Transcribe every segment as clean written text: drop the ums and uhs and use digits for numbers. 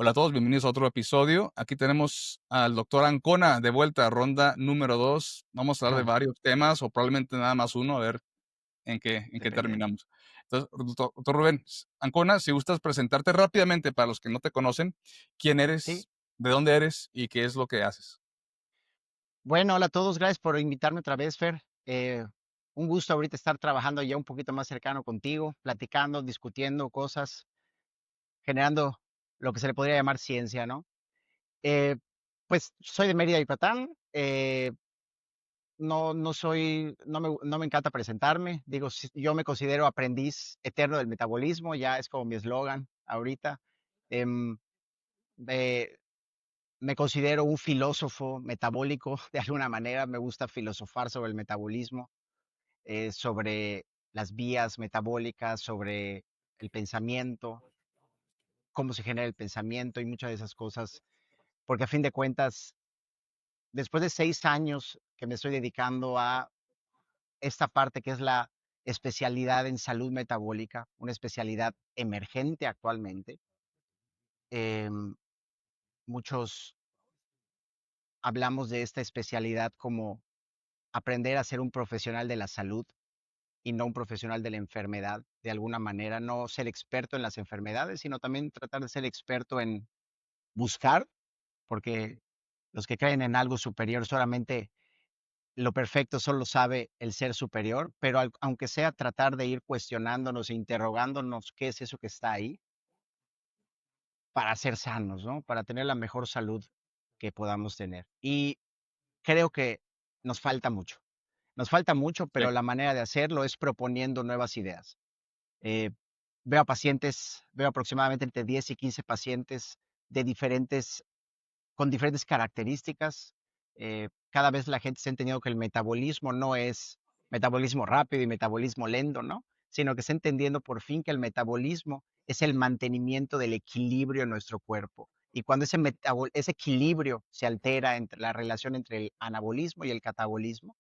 Hola a todos, bienvenidos a otro episodio. Aquí tenemos al doctor Ancona de vuelta, ronda número 2. Vamos a hablar de varios temas o probablemente nada más uno, a ver en qué Dependiendo. terminamos. Entonces, doctor Rubén Ancona, si gustas presentarte rápidamente para los que no te conocen, quién Sí. eres, de dónde eres y qué es lo que haces. Bueno, hola a todos, gracias por invitarme otra vez, Fer. Un gusto ahorita estar trabajando ya un poquito más cercano contigo, platicando, discutiendo cosas, generando lo que se le podría llamar ciencia, ¿no? Eh, pues soy de Mérida, Yucatán. No me encanta presentarme. Digo, yo me considero aprendiz eterno del metabolismo, ya es como mi eslogan ahorita. Em, eh, Me considero un filósofo metabólico, de alguna manera. Me gusta filosofar sobre el metabolismo, sobre las vías metabólicas, sobre el pensamiento, cómo se genera el pensamiento y muchas de esas cosas, porque a fin de cuentas, después de 6 años que me estoy dedicando a esta parte que es la especialidad en salud metabólica, una especialidad emergente actualmente, em, muchos hablamos de esta especialidad como aprender a ser un profesional de la salud y no un profesional de la enfermedad, de alguna manera, no ser experto en las enfermedades, sino también tratar de ser experto en buscar, porque los que creen en algo superior solamente lo perfecto solo sabe el ser superior, pero aunque sea tratar de ir cuestionándonos e interrogándonos qué es eso que está ahí para ser sanos, ¿no? Para tener la mejor salud que podamos tener. Y creo que nos falta mucho. Nos falta mucho, Sí. pero la manera de hacerlo es proponiendo nuevas ideas. Eh, Veo a pacientes, veo aproximadamente entre 10 y 15 pacientes de diferentes, con diferentes características. Cada vez la gente se ha entendido que el metabolismo no es metabolismo rápido y metabolismo lento, ¿no? Sino que está entendiendo por fin que el metabolismo es el mantenimiento del equilibrio en nuestro cuerpo. Y cuando ese equilibrio se altera entre la relación entre el anabolismo y el catabolismo,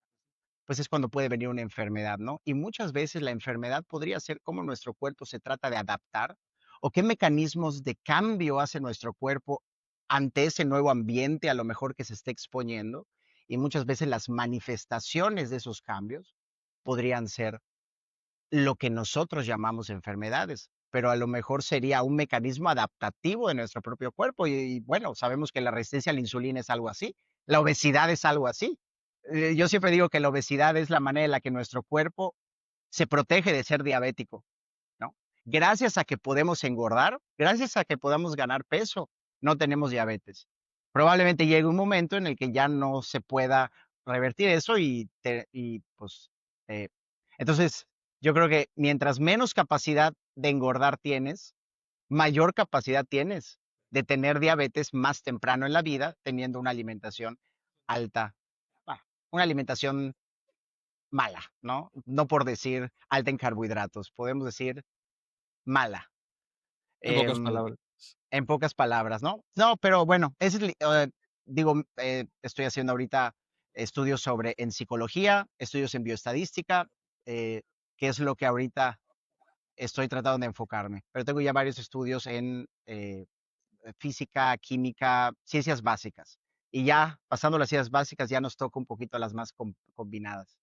pues es cuando puede venir una enfermedad, ¿no? Y muchas veces la enfermedad podría ser cómo nuestro cuerpo se trata de adaptar o qué mecanismos de cambio hace nuestro cuerpo ante ese nuevo ambiente a lo mejor que se esté exponiendo. Y muchas veces las manifestaciones de esos cambios podrían ser lo que nosotros llamamos enfermedades, pero a lo mejor sería un mecanismo adaptativo de nuestro propio cuerpo. Y bueno, sabemos que la resistencia a la insulina es algo así, la obesidad es algo así. Yo siempre digo que la obesidad es la manera en la que nuestro cuerpo se protege de ser diabético, ¿no? Gracias a que podemos engordar, gracias a que podamos ganar peso, no tenemos diabetes. Probablemente llegue un momento en el que ya no se pueda revertir eso pues, eh, entonces yo creo que mientras menos capacidad de engordar tienes, mayor capacidad tienes de tener diabetes más temprano en la vida, teniendo una alimentación alta, una alimentación mala, ¿no? No por decir alta en carbohidratos, podemos decir mala. En pocas Em, palabras. en pocas palabras, ¿no? No, pero bueno, digo, estoy haciendo ahorita estudios en psicología, estudios en bioestadística, eh, que es lo que ahorita estoy tratando de enfocarme. Pero tengo ya varios estudios en física, química, ciencias básicas. Y ya, pasando las ciencias básicas, ya nos toca un poquito las más combinadas.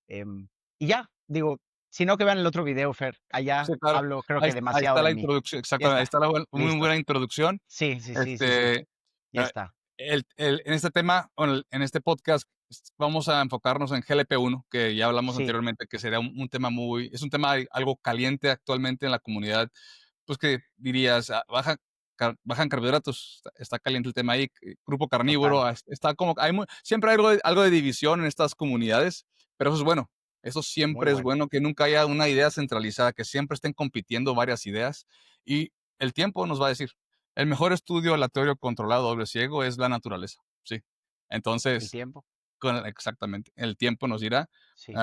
Y ya, digo, si no que vean el otro video, Fer, Sí, allá claro. hablo creo Ahí, que ahí demasiado está de la mí. introducción, Ya exactamente. Ahí está, está la muy listo. buena introducción. Sí, sí, sí, sí, sí, Este, ya eh, está. en este tema, en este podcast, vamos a enfocarnos en GLP-1, que ya hablamos Sí, anteriormente, que sería un tema es un tema algo caliente actualmente en la comunidad. Pues que dirías, bajan carbohidratos, está caliente el tema ahí, grupo carnívoro, total, está como, siempre hay algo de división en estas comunidades, pero eso es bueno. Eso muy siempre es bueno. bueno, que nunca haya una idea centralizada, que siempre estén compitiendo varias ideas y el tiempo nos va a decir. El mejor estudio aleatorio controlado doble ciego es la naturaleza, sí. El Entonces, tiempo, exactamente, el tiempo nos dirá sí,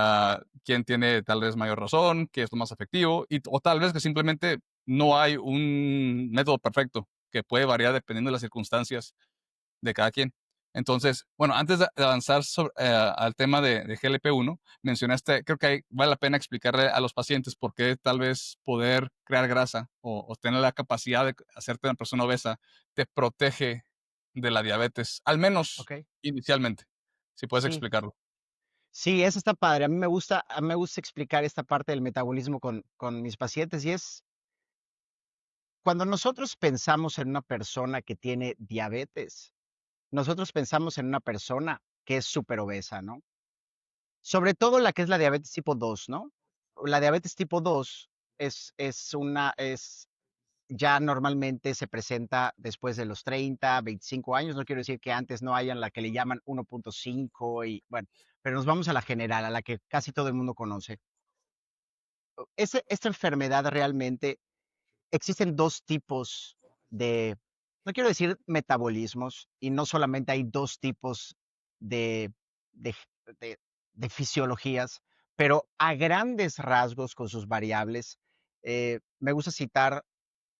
quién tiene tal vez mayor razón, qué es lo más efectivo, o tal vez que simplemente no hay un método perfecto que puede variar dependiendo de las circunstancias de cada quien. Entonces, bueno, antes de avanzar al tema de GLP-1, mencionaste, creo que vale la pena explicarle a los pacientes por qué tal vez poder crear grasa o tener la capacidad de hacerte una persona obesa te protege de la diabetes, al menos ¿ok? inicialmente. Si puedes Sí, explicarlo. sí, eso está padre. A mí me gusta explicar esta parte del metabolismo con mis pacientes y es cuando nosotros pensamos en una persona que tiene diabetes, nosotros pensamos en una persona que es súper obesa, ¿no? Sobre todo la que es la diabetes tipo 2, ¿no? La diabetes tipo 2 es ya normalmente se presenta después de los 30, 25 años. No quiero decir que antes no hayan la que le llaman 1.5 y bueno, pero nos vamos a la general, a la que casi todo el mundo conoce. Esta enfermedad realmente existen 2 tipos de, no quiero decir metabolismos, y no solamente hay 2 tipos de de de de fisiologías, pero a grandes rasgos con sus variables, me gusta citar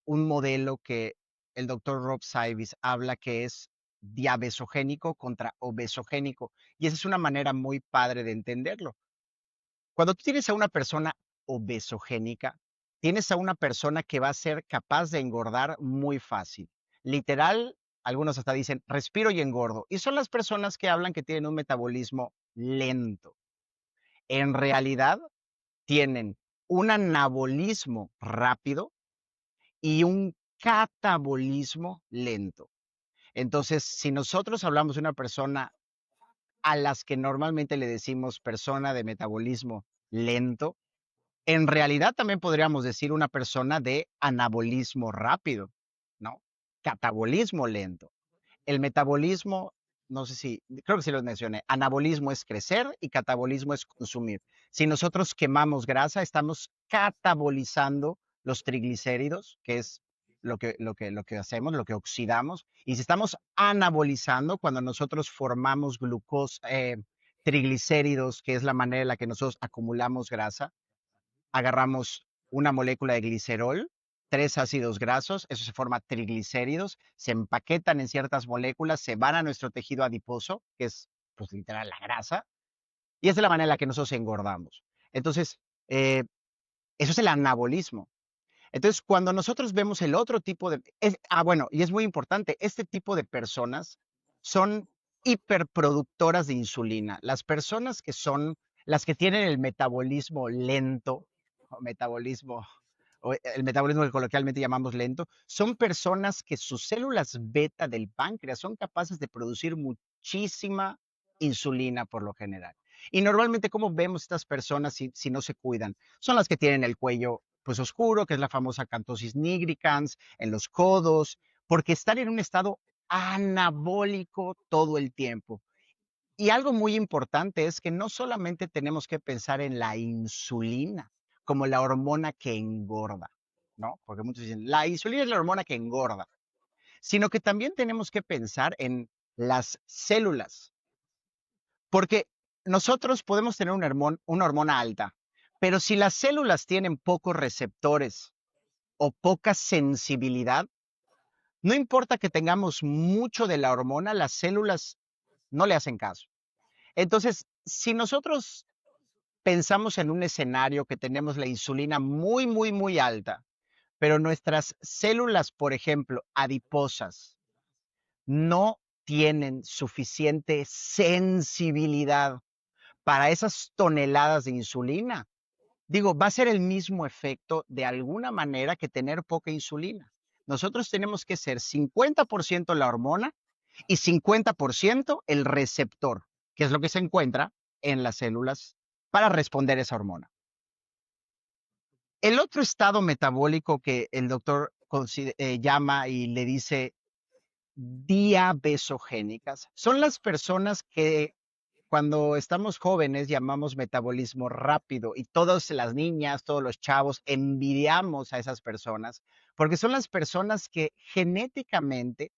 un modelo que el doctor Rob Saivis habla que es diabesogénico contra obesogénico, y esa es una manera muy padre de entenderlo. Cuando tú tienes a una persona obesogénica, tienes a una persona que va a ser capaz de engordar muy fácil. Literal, algunos hasta dicen, respiro y engordo. Y son las personas que hablan que tienen un metabolismo lento. En realidad, tienen un anabolismo rápido y un catabolismo lento. Entonces, si nosotros hablamos de una persona a las que normalmente le decimos persona de metabolismo lento, en realidad también podríamos decir una persona de anabolismo rápido, ¿no? Catabolismo lento. El metabolismo, no sé si, creo que sí lo mencioné, anabolismo es crecer y catabolismo es consumir. Si nosotros quemamos grasa, estamos catabolizando los triglicéridos, que es lo que hacemos, lo que oxidamos. Y si estamos anabolizando, cuando nosotros formamos glucosa, triglicéridos, que es la manera en la que nosotros acumulamos grasa, agarramos una molécula de glicerol, 3 ácidos grasos, eso se forma triglicéridos, se empaquetan en ciertas moléculas, se van a nuestro tejido adiposo, que es pues literal la grasa, y esa es la manera en la que nosotros engordamos. Entonces, eh, eso es el anabolismo. Entonces, cuando nosotros vemos el otro tipo de... bueno, y es muy importante, este tipo de personas son hiperproductoras de insulina. Las personas que son, las que tienen el metabolismo lento, o metabolismo, o el metabolismo que coloquialmente llamamos lento, son personas que sus células beta del páncreas son capaces de producir muchísima insulina por lo general. Y normalmente, ¿cómo vemos estas personas si no se cuidan? Son las que tienen el cuello pues oscuro, que es la famosa cantosis nigricans, en los codos, porque están en un estado anabólico todo el tiempo. Y algo muy importante es que no solamente tenemos que pensar en la insulina como la hormona que engorda, ¿no? Porque muchos dicen, la insulina es la hormona que engorda, sino que también tenemos que pensar en las células, porque nosotros podemos tener una hormona alta, pero si las células tienen pocos receptores o poca sensibilidad, no importa que tengamos mucho de la hormona, las células no le hacen caso. Entonces, si nosotros pensamos en un escenario que tenemos la insulina muy, muy, muy alta, pero nuestras células, por ejemplo, adiposas, no tienen suficiente sensibilidad para esas toneladas de insulina. Digo, va a ser el mismo efecto de alguna manera que tener poca insulina. Nosotros tenemos que ser 50% la hormona y 50% el receptor, que es lo que se encuentra en las células para responder a esa hormona. El otro estado metabólico que el doctor llama y le dice diabesogénicas son las personas que cuando estamos jóvenes llamamos metabolismo rápido y todas las niñas, todos los chavos envidiamos a esas personas porque son las personas que genéticamente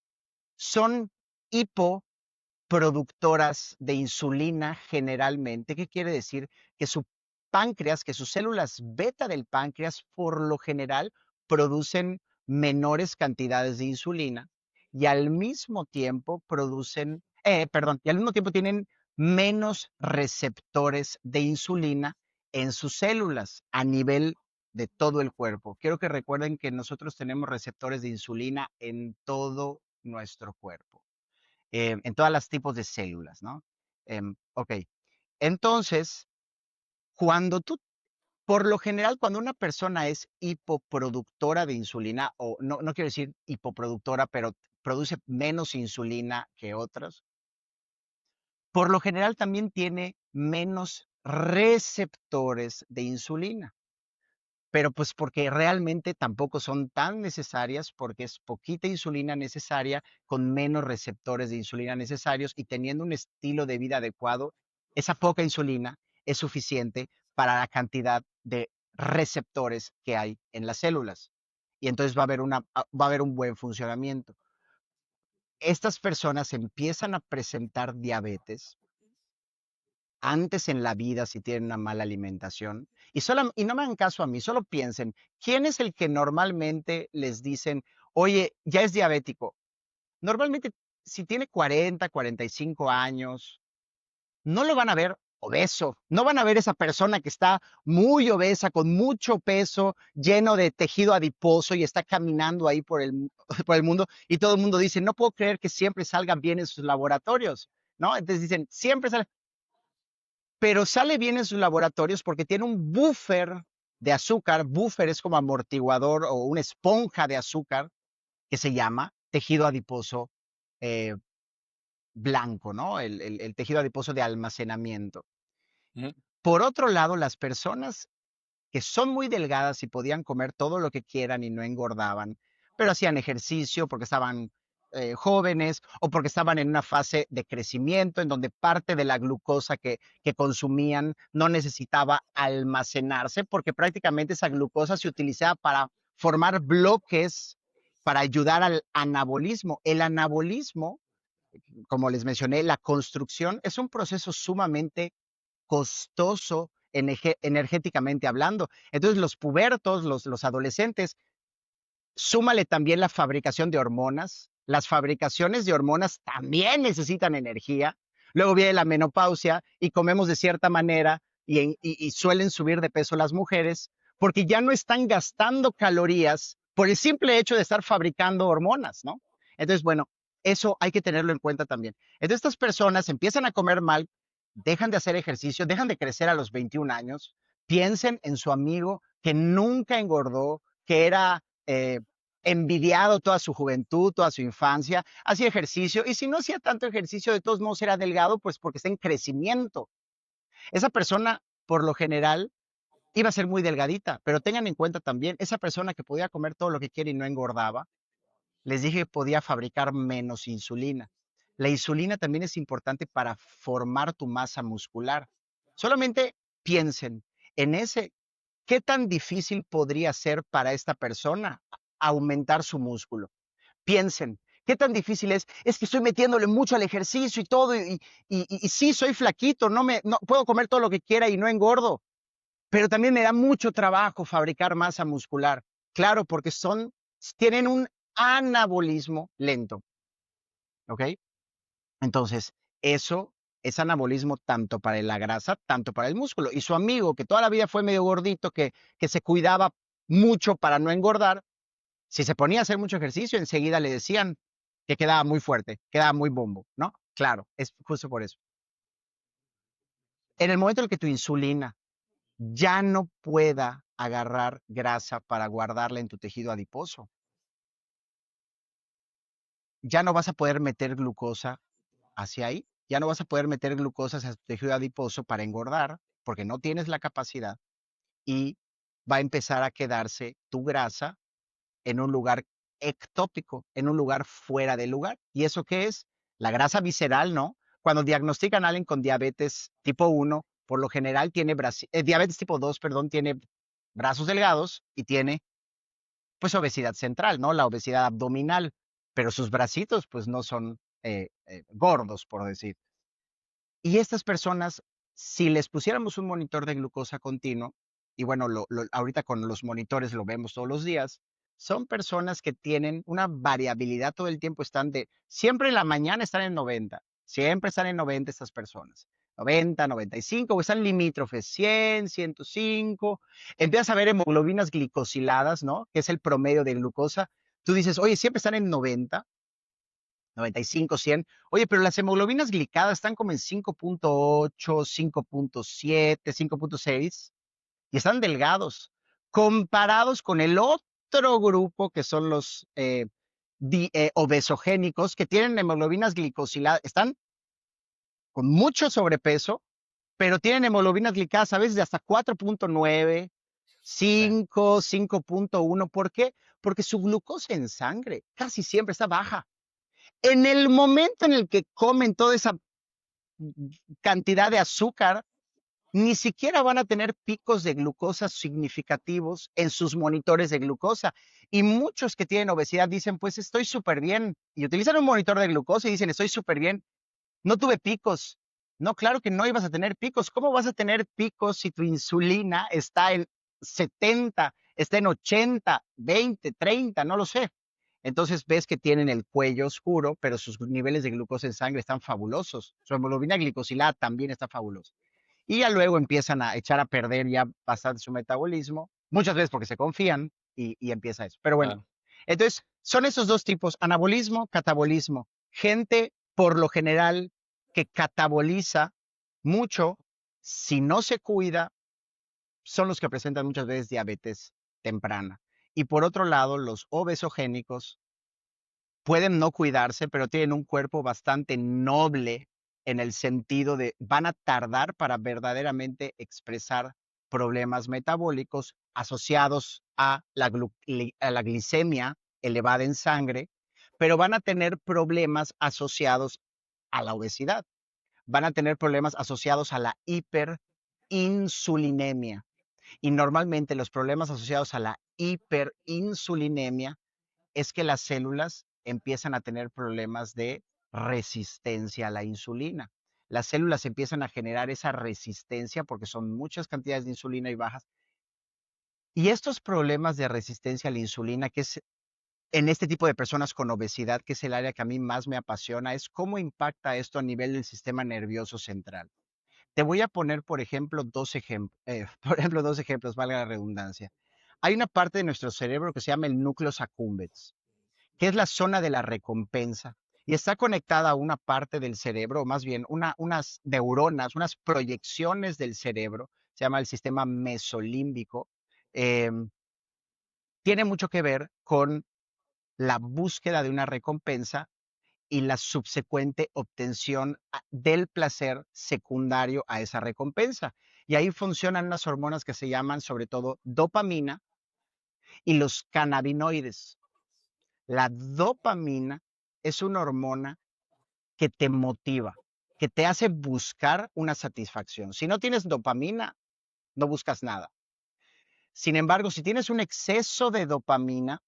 son hipoproductoras de insulina generalmente. ¿Qué quiere decir? Que su páncreas, que sus células beta del páncreas por lo general producen menores cantidades de insulina y al mismo tiempo producen perdón, y al mismo tiempo tienen menos receptores de insulina en sus células a nivel de todo el cuerpo. Quiero que recuerden que nosotros tenemos receptores de insulina en todo nuestro cuerpo, en todas las tipos de células, ¿no? Ok, entonces, cuando tú, por lo general, cuando una persona es hipoproductora de insulina, o no, no quiero decir hipoproductora, pero produce menos insulina que otras, por lo general también tiene menos receptores de insulina, pero pues porque realmente tampoco son tan necesarias, porque es poquita insulina necesaria con menos receptores de insulina necesarios y teniendo un estilo de vida adecuado, esa poca insulina es suficiente para la cantidad de receptores que hay en las células. Y entonces va a haber un buen funcionamiento. Estas personas empiezan a presentar diabetes antes en la vida si tienen una mala alimentación. Y no me hagan caso a mí, solo piensen, ¿quién es el que normalmente les dicen, oye, ya es diabético? Normalmente, si tiene 40, 45 años, no lo van a ver obeso, no van a ver esa persona que está muy obesa, con mucho peso, lleno de tejido adiposo y está caminando ahí por por el mundo y todo el mundo dice, no puedo creer que siempre salgan bien en sus laboratorios, ¿no? Entonces dicen, siempre sale, pero sale bien en sus laboratorios porque tiene un buffer de azúcar. Buffer es como amortiguador o una esponja de azúcar que se llama tejido adiposo eh, blanco, ¿no? El tejido adiposo de almacenamiento. Ujú, Por otro lado, las personas que son muy delgadas y podían comer todo lo que quieran y no engordaban, pero hacían ejercicio porque estaban jóvenes o porque estaban en una fase de crecimiento en donde parte de la glucosa que consumían no necesitaba almacenarse porque prácticamente esa glucosa se utilizaba para formar bloques para ayudar al anabolismo. El anabolismo, como les mencioné, la construcción es un proceso sumamente costoso energéticamente hablando. Entonces los pubertos, los adolescentes, súmale también la fabricación de hormonas. Las fabricaciones de hormonas también necesitan energía. Luego viene la menopausia y comemos de cierta manera y suelen subir de peso las mujeres porque ya no están gastando calorías por el simple hecho de estar fabricando hormonas, ¿no? Entonces, bueno, eso hay que tenerlo en cuenta también. Entonces, estas personas empiezan a comer mal, dejan de hacer ejercicio, dejan de crecer a los 21 años, piensen en su amigo que nunca engordó, que era envidiado toda su juventud, toda su infancia, hacía ejercicio y si no hacía tanto ejercicio, de todos modos era delgado, pues porque está en crecimiento. Esa persona, por lo general, iba a ser muy delgadita, pero tengan en cuenta también, esa persona que podía comer todo lo que quiere y no engordaba, les dije que podía fabricar menos insulina. La insulina también es importante para formar tu masa muscular. Solamente piensen en ese, ¿qué tan difícil podría ser para esta persona aumentar su músculo? Piensen, ¿qué tan difícil es? Es que estoy metiéndole mucho al ejercicio y todo, y sí, soy flaquito, no puedo comer todo lo que quiera y no engordo, pero también me da mucho trabajo fabricar masa muscular. Claro, porque tienen un anabolismo lento, ¿ok? Entonces, eso es anabolismo tanto para la grasa, tanto para el músculo. Y su amigo, que toda la vida fue medio gordito, que se cuidaba mucho para no engordar, si se ponía a hacer mucho ejercicio, enseguida le decían que quedaba muy fuerte, quedaba muy bombo, ¿no? Claro, es justo por eso. En el momento en el que tu insulina ya no pueda agarrar grasa para guardarla en tu tejido adiposo, ya no vas a poder meter glucosa hacia ahí, ya no vas a poder meter glucosa hacia tu tejido adiposo para engordar, porque no tienes la capacidad y va a empezar a quedarse tu grasa en un lugar ectópico, en un lugar fuera del lugar. ¿Y eso qué es? La grasa visceral, ¿no? Cuando diagnostican a alguien con diabetes tipo 1, por lo general tiene diabetes tipo 2, perdón, tiene brazos delgados y tiene pues obesidad central, ¿no? La obesidad abdominal, pero sus bracitos pues no son gordos, por decir. Y estas personas, si les pusiéramos un monitor de glucosa continuo, y bueno, ahorita con los monitores lo vemos todos los días, son personas que tienen una variabilidad todo el tiempo, siempre en la mañana están en 90, Siempre están en 90 estas personas. 90, 95, o están limítrofes, 100, 105. Empiezas a ver hemoglobinas glicosiladas, ¿no? Que es el promedio de glucosa. Tú dices, oye, siempre están en 90, 95, 100. Oye, pero las hemoglobinas glicadas están como en 5.8, 5.7, 5.6 y están delgados, comparados con el otro grupo que son los obesogénicos, que tienen hemoglobinas glicosiladas, están con mucho sobrepeso, pero tienen hemoglobinas glicadas a veces de hasta 4.9, Sí, 5, 5.1. ¿Por qué? Porque su glucosa en sangre casi siempre está baja. En el momento en el que comen toda esa cantidad de azúcar, ni siquiera van a tener picos de glucosa significativos en sus monitores de glucosa. Y muchos que tienen obesidad dicen, pues estoy súper bien. Y utilizan un monitor de glucosa y dicen, estoy súper bien. No tuve picos. No, claro que no ibas a tener picos. ¿Cómo vas a tener picos si tu insulina está en 70, está en 80, 20, 30? No lo sé. Entonces ves que tienen el cuello oscuro, pero sus niveles de glucosa en sangre están fabulosos. Su hemoglobina glicosilada también está fabulosa. Y ya luego empiezan a echar a perder ya bastante su metabolismo, muchas veces porque se confían y empieza eso. Pero bueno, claro. entonces son esos dos tipos, anabolismo, catabolismo. Gente, por lo general, que cataboliza mucho, si no se cuida, son los que presentan muchas veces diabetes temprana. Y por otro lado, los obesogénicos pueden no cuidarse, pero tienen un cuerpo bastante noble en el sentido de van a tardar para verdaderamente expresar problemas metabólicos asociados a a la glicemia elevada en sangre, pero van a tener problemas asociados a la obesidad, van a tener problemas asociados a la hiperinsulinemia. Y normalmente los problemas asociados a la hiperinsulinemia es que las células empiezan a tener problemas de resistencia a la insulina. Las células empiezan a generar esa resistencia porque son muchas cantidades de insulina y bajas. Y estos problemas de resistencia a la insulina, que es en este tipo de personas con obesidad, que es el área que a mí más me apasiona, es cómo impacta esto a nivel del sistema nervioso central. Te voy a poner, por ejemplo, por ejemplo, dos ejemplos, valga la redundancia. Hay una parte de nuestro cerebro que se llama el núcleo accumbens, que es la zona de la recompensa, y está conectada a una parte del cerebro, o más bien unas neuronas, unas proyecciones del cerebro, se llama el sistema mesolímbico. em, Tiene mucho que ver con la búsqueda de una recompensa y la subsecuente obtención del placer secundario a esa recompensa. Y ahí funcionan unas hormonas que se llaman sobre todo dopamina y los cannabinoides. La dopamina es una hormona que te motiva, que te hace buscar una satisfacción. Si no tienes dopamina, no buscas nada. Sin embargo, si tienes un exceso de dopamina,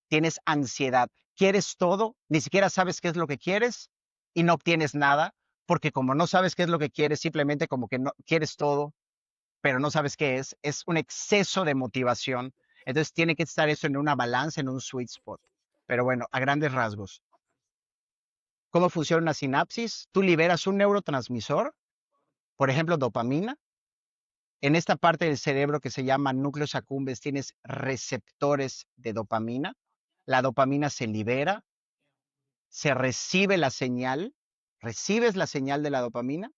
tienes ansiedad. Quieres todo, ni siquiera sabes qué es lo que quieres y no obtienes nada, porque como no sabes qué es lo que quieres, simplemente como que no quieres todo, pero no sabes qué es un exceso de motivación. Entonces tiene que estar eso en una balanza, en un sweet spot. Pero bueno, a grandes rasgos. ¿Cómo funciona una sinapsis? Tú liberas un neurotransmisor, por ejemplo, dopamina. En esta parte del cerebro que se llama núcleos accumbens tienes receptores de dopamina. La dopamina se libera, se recibe la señal, recibes la señal de la dopamina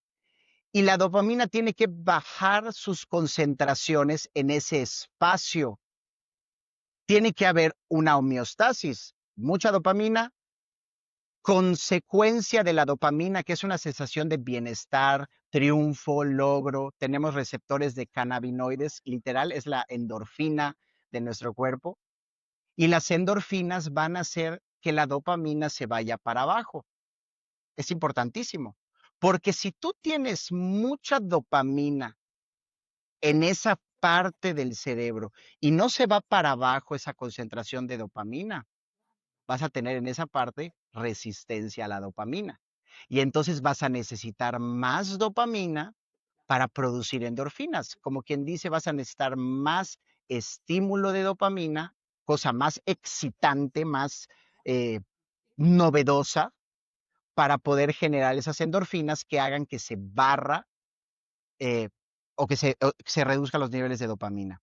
y la dopamina tiene que bajar sus concentraciones en ese espacio. Tiene que haber una homeostasis, mucha dopamina, consecuencia de la dopamina, que es una sensación de bienestar, triunfo, logro. Tenemos receptores de cannabinoides, literal, es la endorfina de nuestro cuerpo. Y las endorfinas van a hacer que la dopamina se vaya para abajo. Es importantísimo, porque si tú tienes mucha dopamina en esa parte del cerebro y no se va para abajo esa concentración de dopamina, vas a tener en esa parte resistencia a la dopamina. Y entonces vas a necesitar más dopamina para producir endorfinas. Como quien dice, vas a necesitar más estímulo de dopamina, cosa más excitante, más eh, novedosa, para poder generar esas endorfinas que hagan que se barra eh, o que se reduzcan los niveles de dopamina.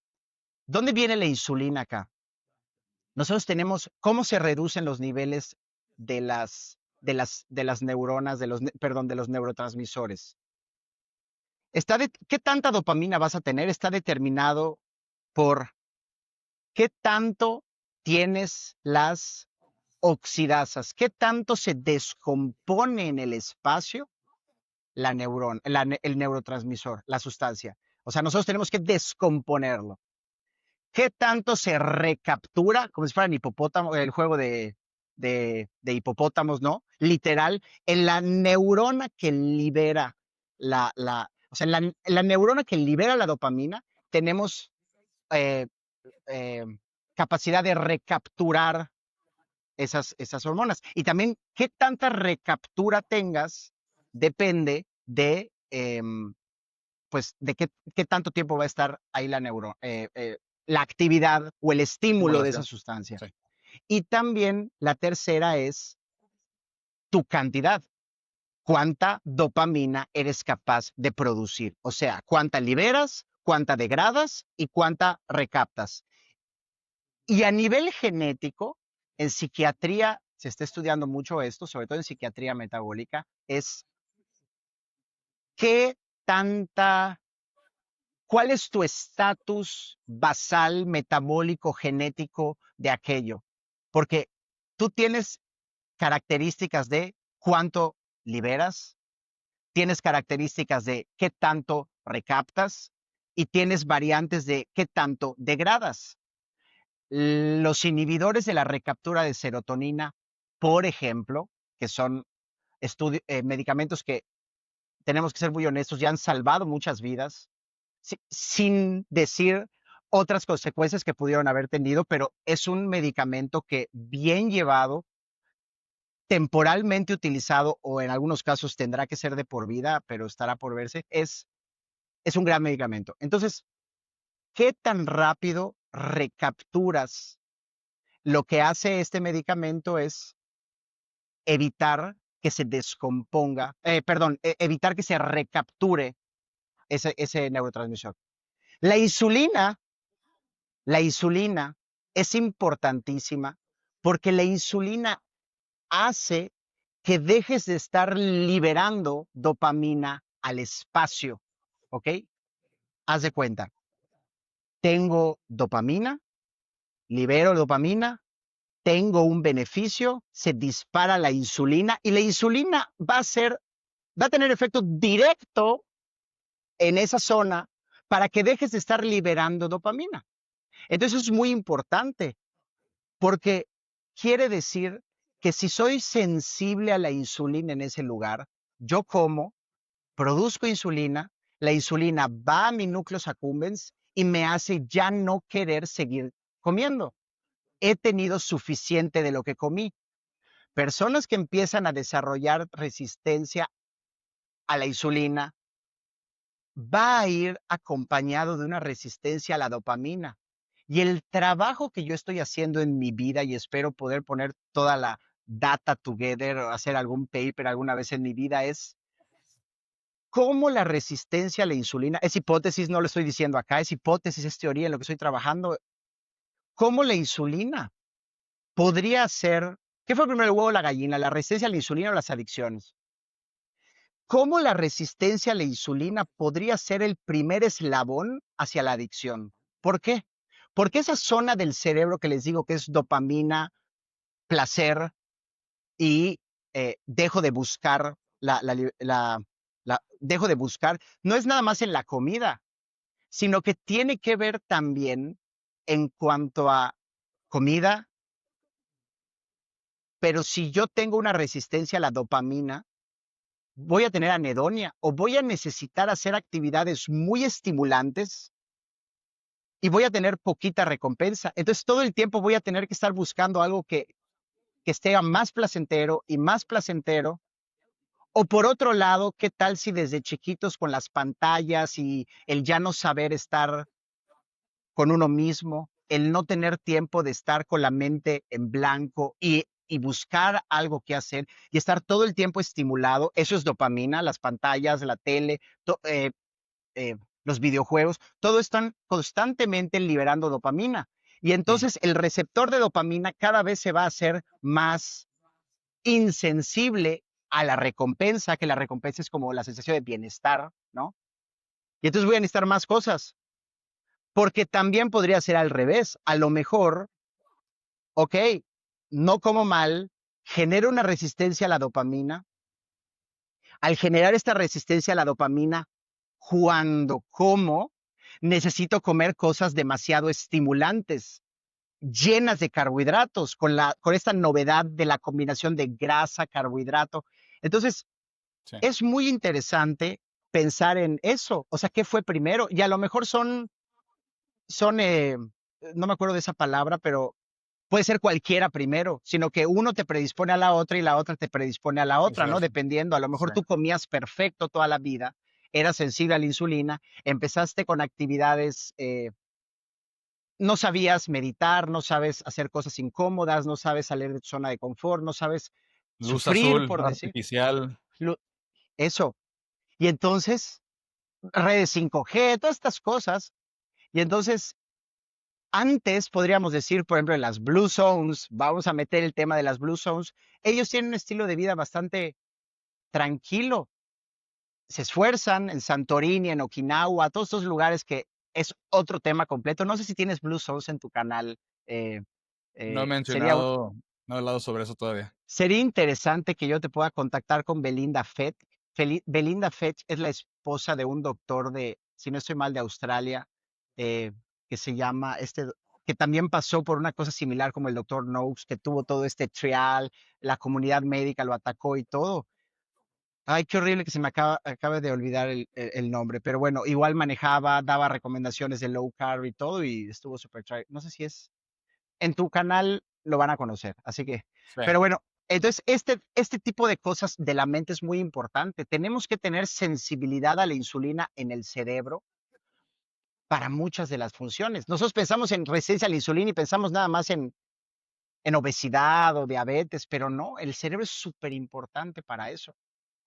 ¿Dónde viene la insulina acá? Nosotros tenemos cómo se reducen los niveles de las neuronas, perdón, de los neurotransmisores. ¿Qué tanta dopamina vas a tener? Está determinado por qué tanto tienes las oxidasas, qué tanto se descompone en el espacio el neurotransmisor, la sustancia. O sea, nosotros tenemos que descomponerlo. ¿Qué tanto se recaptura? Como si fuera hipopótamo, el juego de hipopótamos, ¿no? Literal, en la neurona que libera o sea, la neurona que libera la dopamina, tenemos eh, eh, capacidad de recapturar esas hormonas. Y también qué tanta recaptura tengas depende pues, de qué tanto tiempo va a estar ahí la actividad o el estímulo de esa Estimulación. sustancia. Sí. Y también la tercera es tu cantidad. ¿Cuánta dopamina eres capaz de producir? O sea, cuánta liberas, cuánta degradas y cuánta recaptas. Y a nivel genético, en psiquiatría se está estudiando mucho esto, sobre todo en psiquiatría metabólica, es qué tanta, cuál es tu estatus basal, metabólico, genético de aquello. Porque tú tienes características de cuánto liberas, tienes características de qué tanto recaptas y tienes variantes de qué tanto degradas. Los inhibidores de la recaptura de serotonina, por ejemplo, que son medicamentos que tenemos que ser muy honestos, ya han salvado muchas vidas, sin decir otras consecuencias que pudieron haber tenido, pero es un medicamento que bien llevado, temporalmente utilizado o en algunos casos tendrá que ser de por vida, pero estará por verse, es un gran medicamento. Entonces, ¿qué tan rápido recapturas? Lo que hace este medicamento es evitar que se descomponga, perdón, evitar que se recapture ese neurotransmisor. La insulina, la insulina es importantísima porque la insulina hace que dejes de estar liberando dopamina al espacio, ¿ok? Haz de cuenta, tengo dopamina, libero dopamina, tengo un beneficio, se dispara la insulina y la insulina va a tener efecto directo en esa zona para que dejes de estar liberando dopamina. Entonces es muy importante porque quiere decir que si soy sensible a la insulina en ese lugar, yo como, produzco insulina, la insulina va a mi núcleos accumbens y me hace ya no querer seguir comiendo. He tenido suficiente de lo que comí. Personas que empiezan a desarrollar resistencia a la insulina va a ir acompañado de una resistencia a la dopamina. Y el trabajo que yo estoy haciendo en mi vida, y espero poder poner toda la data together o hacer algún paper alguna vez en mi vida, es cómo la resistencia a la insulina, es hipótesis, no lo estoy diciendo acá, es hipótesis, es teoría en lo que estoy trabajando, cómo la insulina podría ser, ¿qué fue primero el huevo o la gallina? ¿La resistencia a la insulina o las adicciones? ¿Cómo la resistencia a la insulina podría ser el primer eslabón hacia la adicción? ¿Por qué? Porque esa zona del cerebro que les digo que es dopamina, placer y dejo de buscar dejo de buscar, no es nada más en la comida, sino que tiene que ver también en cuanto a comida, pero si yo tengo una resistencia a la dopamina, voy a tener anedonia o voy a necesitar hacer actividades muy estimulantes y voy a tener poquita recompensa. Entonces todo el tiempo voy a tener que estar buscando algo que esté más placentero y más placentero. O por otro lado, ¿qué tal si desde chiquitos con las pantallas y el ya no saber estar con uno mismo, el no tener tiempo de estar con la mente en blanco y y buscar algo que hacer y estar todo el tiempo estimulado. Eso es dopamina, las pantallas, la tele, los videojuegos, todo están constantemente liberando dopamina. Y Sí, entonces el receptor de dopamina cada vez se va a hacer más insensible a la recompensa, que la recompensa es como la sensación de bienestar, ¿no? Y entonces voy a necesitar más cosas, porque también podría ser al revés. A lo mejor, ok, no como mal, genero una resistencia a la dopamina. Al generar esta resistencia a la dopamina, cuando como, necesito comer cosas demasiado estimulantes, llenas de carbohidratos, con esta novedad de la combinación de grasa, carbohidrato. Entonces, sí. es muy interesante pensar en eso. O sea, ¿qué fue primero? Y a lo mejor son, no me acuerdo de esa palabra, pero puede ser cualquiera primero, sino que uno te predispone a la otra y la otra te predispone a la otra, ¿no? Viceversa. Dependiendo, a lo Sí. mejor tú comías perfecto toda la vida, eras sensible a la insulina, empezaste con actividades, no sabías meditar, no sabes hacer cosas incómodas, no sabes salir de tu zona de confort, no sabes Luz sufrir, azul, por decir, artificial. lo- eso. Y entonces, redes 5G, todas estas cosas. Y entonces, antes podríamos decir, por ejemplo, en las Blue Zones, vamos a meter el tema de las Blue Zones, ellos tienen un estilo de vida bastante tranquilo, se esfuerzan en Santorini, en Okinawa, todos estos lugares que es otro tema completo. No sé si tienes Blue Zones en tu canal. eh, No he sería, mencionado, no he hablado sobre eso todavía. sería interesante que yo te pueda contactar con Belinda Fetch. Belinda Fetch es la esposa de un doctor de, si no estoy mal, de Australia, eh, que se llama, que también pasó por una cosa similar como el doctor Noakes, que tuvo todo este trial, la comunidad médica lo atacó y todo. Ay, qué horrible que se me acabe de olvidar el nombre, pero bueno, igual manejaba, daba recomendaciones de low carb y todo y estuvo súper no sé si es en tu canal lo van a conocer. Así que, Sí. pero bueno, entonces este tipo de cosas de la mente es muy importante. Tenemos que tener sensibilidad a la insulina en el cerebro para muchas de las funciones. Nosotros pensamos en resistencia a la insulina y pensamos nada más en obesidad o diabetes, pero no, el cerebro es súper importante para eso.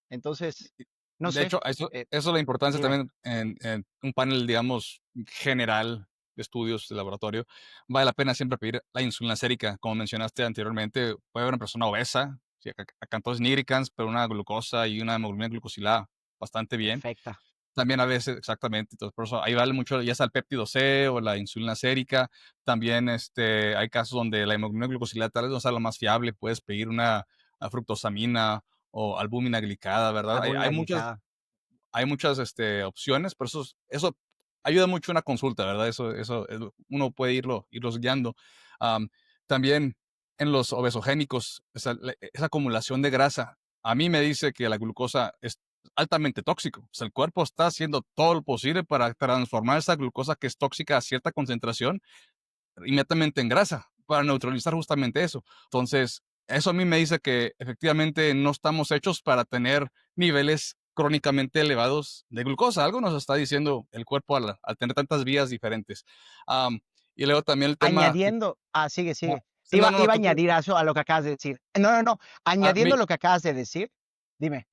Entonces, no De sé, hecho, eso, eh, eso es la importancia dime, también en un panel, digamos, general de estudios de laboratorio. Vale la pena siempre pedir la insulina sérica. Como mencionaste anteriormente, puede haber una persona obesa, sí, acá entonces nigricans, pero una glucosa y una hemoglobina glucosilada bastante bien. perfecta. También a veces, exactamente, entonces por eso ahí vale mucho, ya sea el péptido C o la insulina sérica. También hay casos donde la hemoglobina glucosilada tal vez no sea lo más fiable, puedes pedir una fructosamina o albúmina glicada, ¿verdad? Hay Albúmina muchas, glicada. hay muchas opciones, pero eso ayuda mucho una consulta, ¿verdad? Uno puede irlos guiando. Am, También en los obesogénicos, esa acumulación de grasa, a mí me dice que la glucosa es altamente tóxico. O sea, el cuerpo está haciendo todo lo posible para transformar esa glucosa que es tóxica a cierta concentración inmediatamente en grasa para neutralizar justamente eso. Entonces, eso a mí me dice que efectivamente no estamos hechos para tener niveles crónicamente elevados de glucosa. Algo nos está diciendo el cuerpo al tener tantas vías diferentes. Am, y luego también el tema que... Añadiendo, sigue, ah, sigue. sí, no, no, no, Iba a añadir eso a lo que acabas de decir. No, no, no. ah, Añadiendo lo que acabas de decir, dime.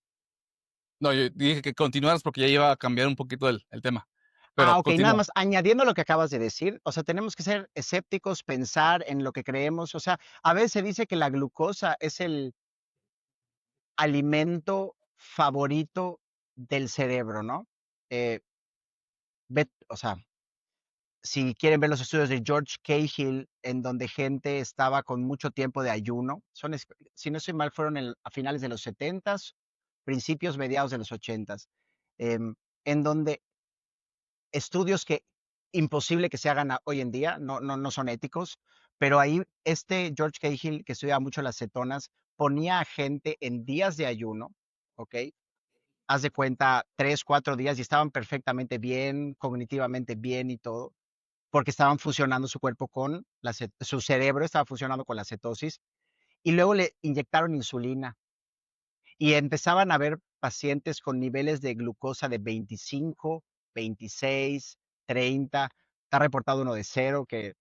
no, yo dije que continuaras porque ya iba a cambiar un poquito el tema, pero Ok, nada continúa. más, añadiendo lo que acabas de decir, o sea, tenemos que ser escépticos, pensar en lo que creemos. O sea, a veces se dice que la glucosa es el alimento favorito del cerebro, ¿no? Eh, o sea, si quieren ver los estudios de George Cahill, en donde gente estaba con mucho tiempo de ayuno, si no estoy mal, fueron a finales de los 70s, principios, mediados de los 80s, em, en donde estudios que imposible que se hagan hoy en día, no son éticos, pero ahí George Cahill, que estudia mucho las cetonas, ponía a gente en días de ayuno, ¿ok? Haz de cuenta, 3, 4 días y estaban perfectamente bien, cognitivamente bien y todo porque estaban fusionando su cuerpo con su cerebro estaba funcionando con la cetosis y luego le inyectaron insulina y empezaban a ver pacientes con niveles de glucosa de 25, 26, 30. Está reportado uno de cero que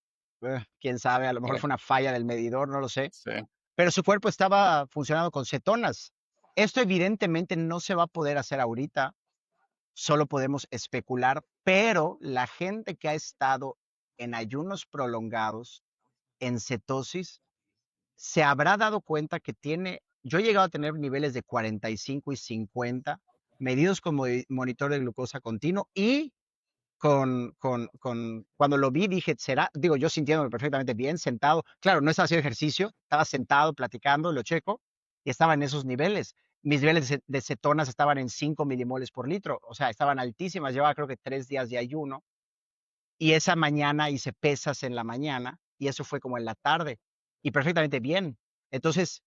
quién sabe, a lo mejor fue una falla del medidor, no lo sé. Sí. pero su cuerpo estaba funcionando con cetonas. Esto evidentemente no se va a poder hacer ahorita, solo podemos especular, pero la gente que ha estado en ayunos prolongados, en cetosis, se habrá dado cuenta que yo he llegado a tener niveles de 45 y 50 medidos con monitor de glucosa continuo y cuando lo vi dije, será, digo, yo sintiéndome perfectamente bien, sentado, claro, no estaba haciendo ejercicio, estaba sentado platicando, lo checo, y estaba en esos niveles. Mis niveles de cetonas estaban en 5 milimoles por litro, o sea, estaban altísimas, llevaba creo que 3 días de ayuno, y esa mañana hice pesas en la mañana, y eso fue como en la tarde, y perfectamente bien. Entonces,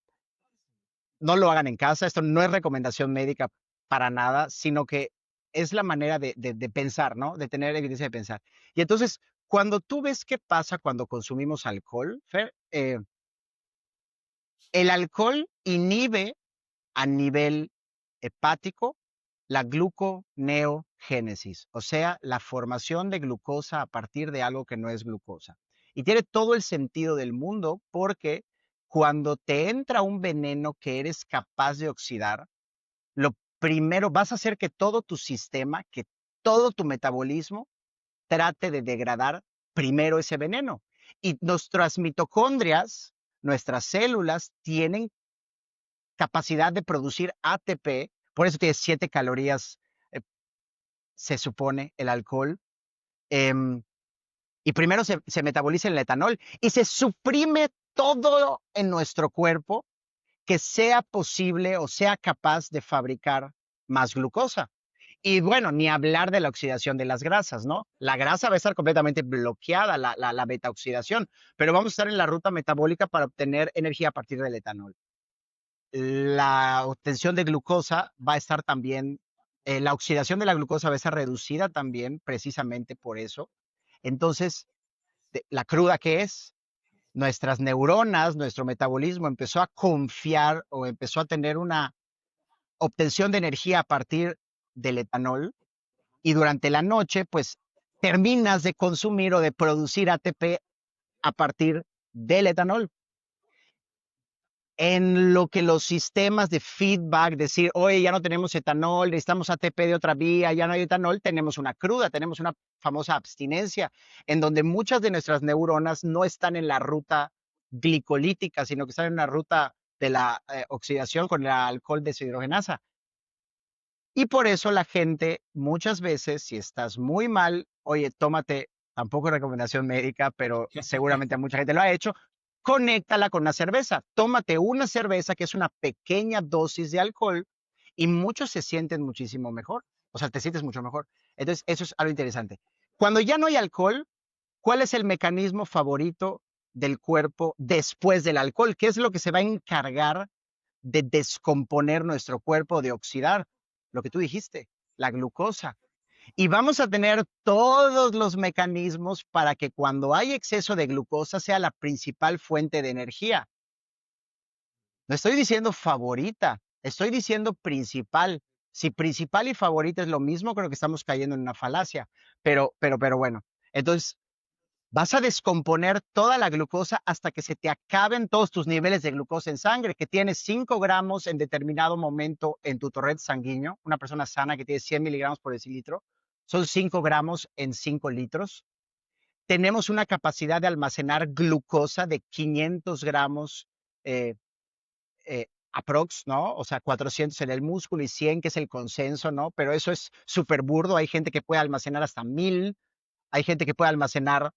no lo hagan en casa, esto no es recomendación médica para nada, sino que es la manera de pensar, ¿no? De tener evidencia de pensar. Y entonces, cuando tú ves qué pasa cuando consumimos alcohol, Fer, el alcohol inhibe a nivel hepático la gluconeogénesis, o sea, la formación de glucosa a partir de algo que no es glucosa. Y tiene todo el sentido del mundo porque cuando te entra un veneno que eres capaz de oxidar, lo primero vas a hacer que todo tu sistema, que todo tu metabolismo trate de degradar primero ese veneno. Y nuestras mitocondrias, nuestras células, tienen capacidad de producir ATP, por eso tiene 7 calorías, se supone, el alcohol. em, y primero se metaboliza el etanol y se suprime todo en nuestro cuerpo que sea posible o sea capaz de fabricar más glucosa. Y bueno, ni hablar de la oxidación de las grasas, ¿no? La grasa va a estar completamente bloqueada, la beta oxidación, pero vamos a estar en la ruta metabólica para obtener energía a partir del etanol. La obtención de glucosa va a estar también, la oxidación de la glucosa va a estar reducida también precisamente por eso. Entonces, la cruda que es, nuestras neuronas, nuestro metabolismo empezó a confiar o empezó a tener una obtención de energía a partir del etanol y durante la noche, pues terminas de consumir o de producir ATP a partir del etanol. En lo que los sistemas de feedback, decir, oye, ya no tenemos etanol, necesitamos ATP de otra vía, ya no hay etanol, tenemos una cruda, tenemos una famosa abstinencia, en donde muchas de nuestras neuronas no están en la ruta glicolítica, sino que están en la ruta de la oxidación con el alcohol deshidrogenasa. Y por eso la gente, muchas veces, si estás muy mal, oye, tómate, tampoco recomendación médica, pero seguramente a mucha gente lo ha hecho, conéctala con una cerveza. Tómate una cerveza que es una pequeña dosis de alcohol y muchos se sienten muchísimo mejor. O sea, te sientes mucho mejor. Entonces, eso es algo interesante. Cuando ya no hay alcohol, ¿cuál es el mecanismo favorito del cuerpo después del alcohol? ¿Qué es lo que se va a encargar de descomponer nuestro cuerpo, de oxidar? Lo que tú dijiste, la glucosa. Y vamos a tener todos los mecanismos para que cuando hay exceso de glucosa sea la principal fuente de energía. No estoy diciendo favorita, estoy diciendo principal. Si principal y favorita es lo mismo, creo que estamos cayendo en una falacia. Pero bueno. Entonces, vas a descomponer toda la glucosa hasta que se te acaben todos tus niveles de glucosa en sangre, que tienes 5 gramos en determinado momento en tu torrente sanguíneo. Una persona sana que tiene 100 miligramos por decilitro, son 5 gramos en 5 litros. Tenemos una capacidad de almacenar glucosa de 500 gramos eh, aprox, ¿no? O sea, 400 en el músculo y 100, que es el consenso, ¿no? Pero eso es súper burdo. Hay gente que puede almacenar hasta 1000, hay gente que puede almacenar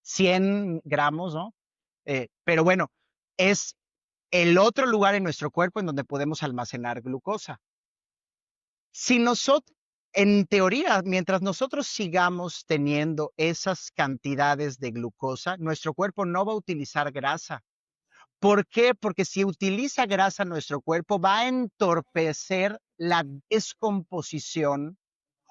100 gramos, ¿no? Pero bueno, es el otro lugar en nuestro cuerpo en donde podemos almacenar glucosa. Si nosotros, en teoría, mientras nosotros sigamos teniendo esas cantidades de glucosa, nuestro cuerpo no va a utilizar grasa. ¿Por qué? Porque si utiliza grasa, nuestro cuerpo va a entorpecer la descomposición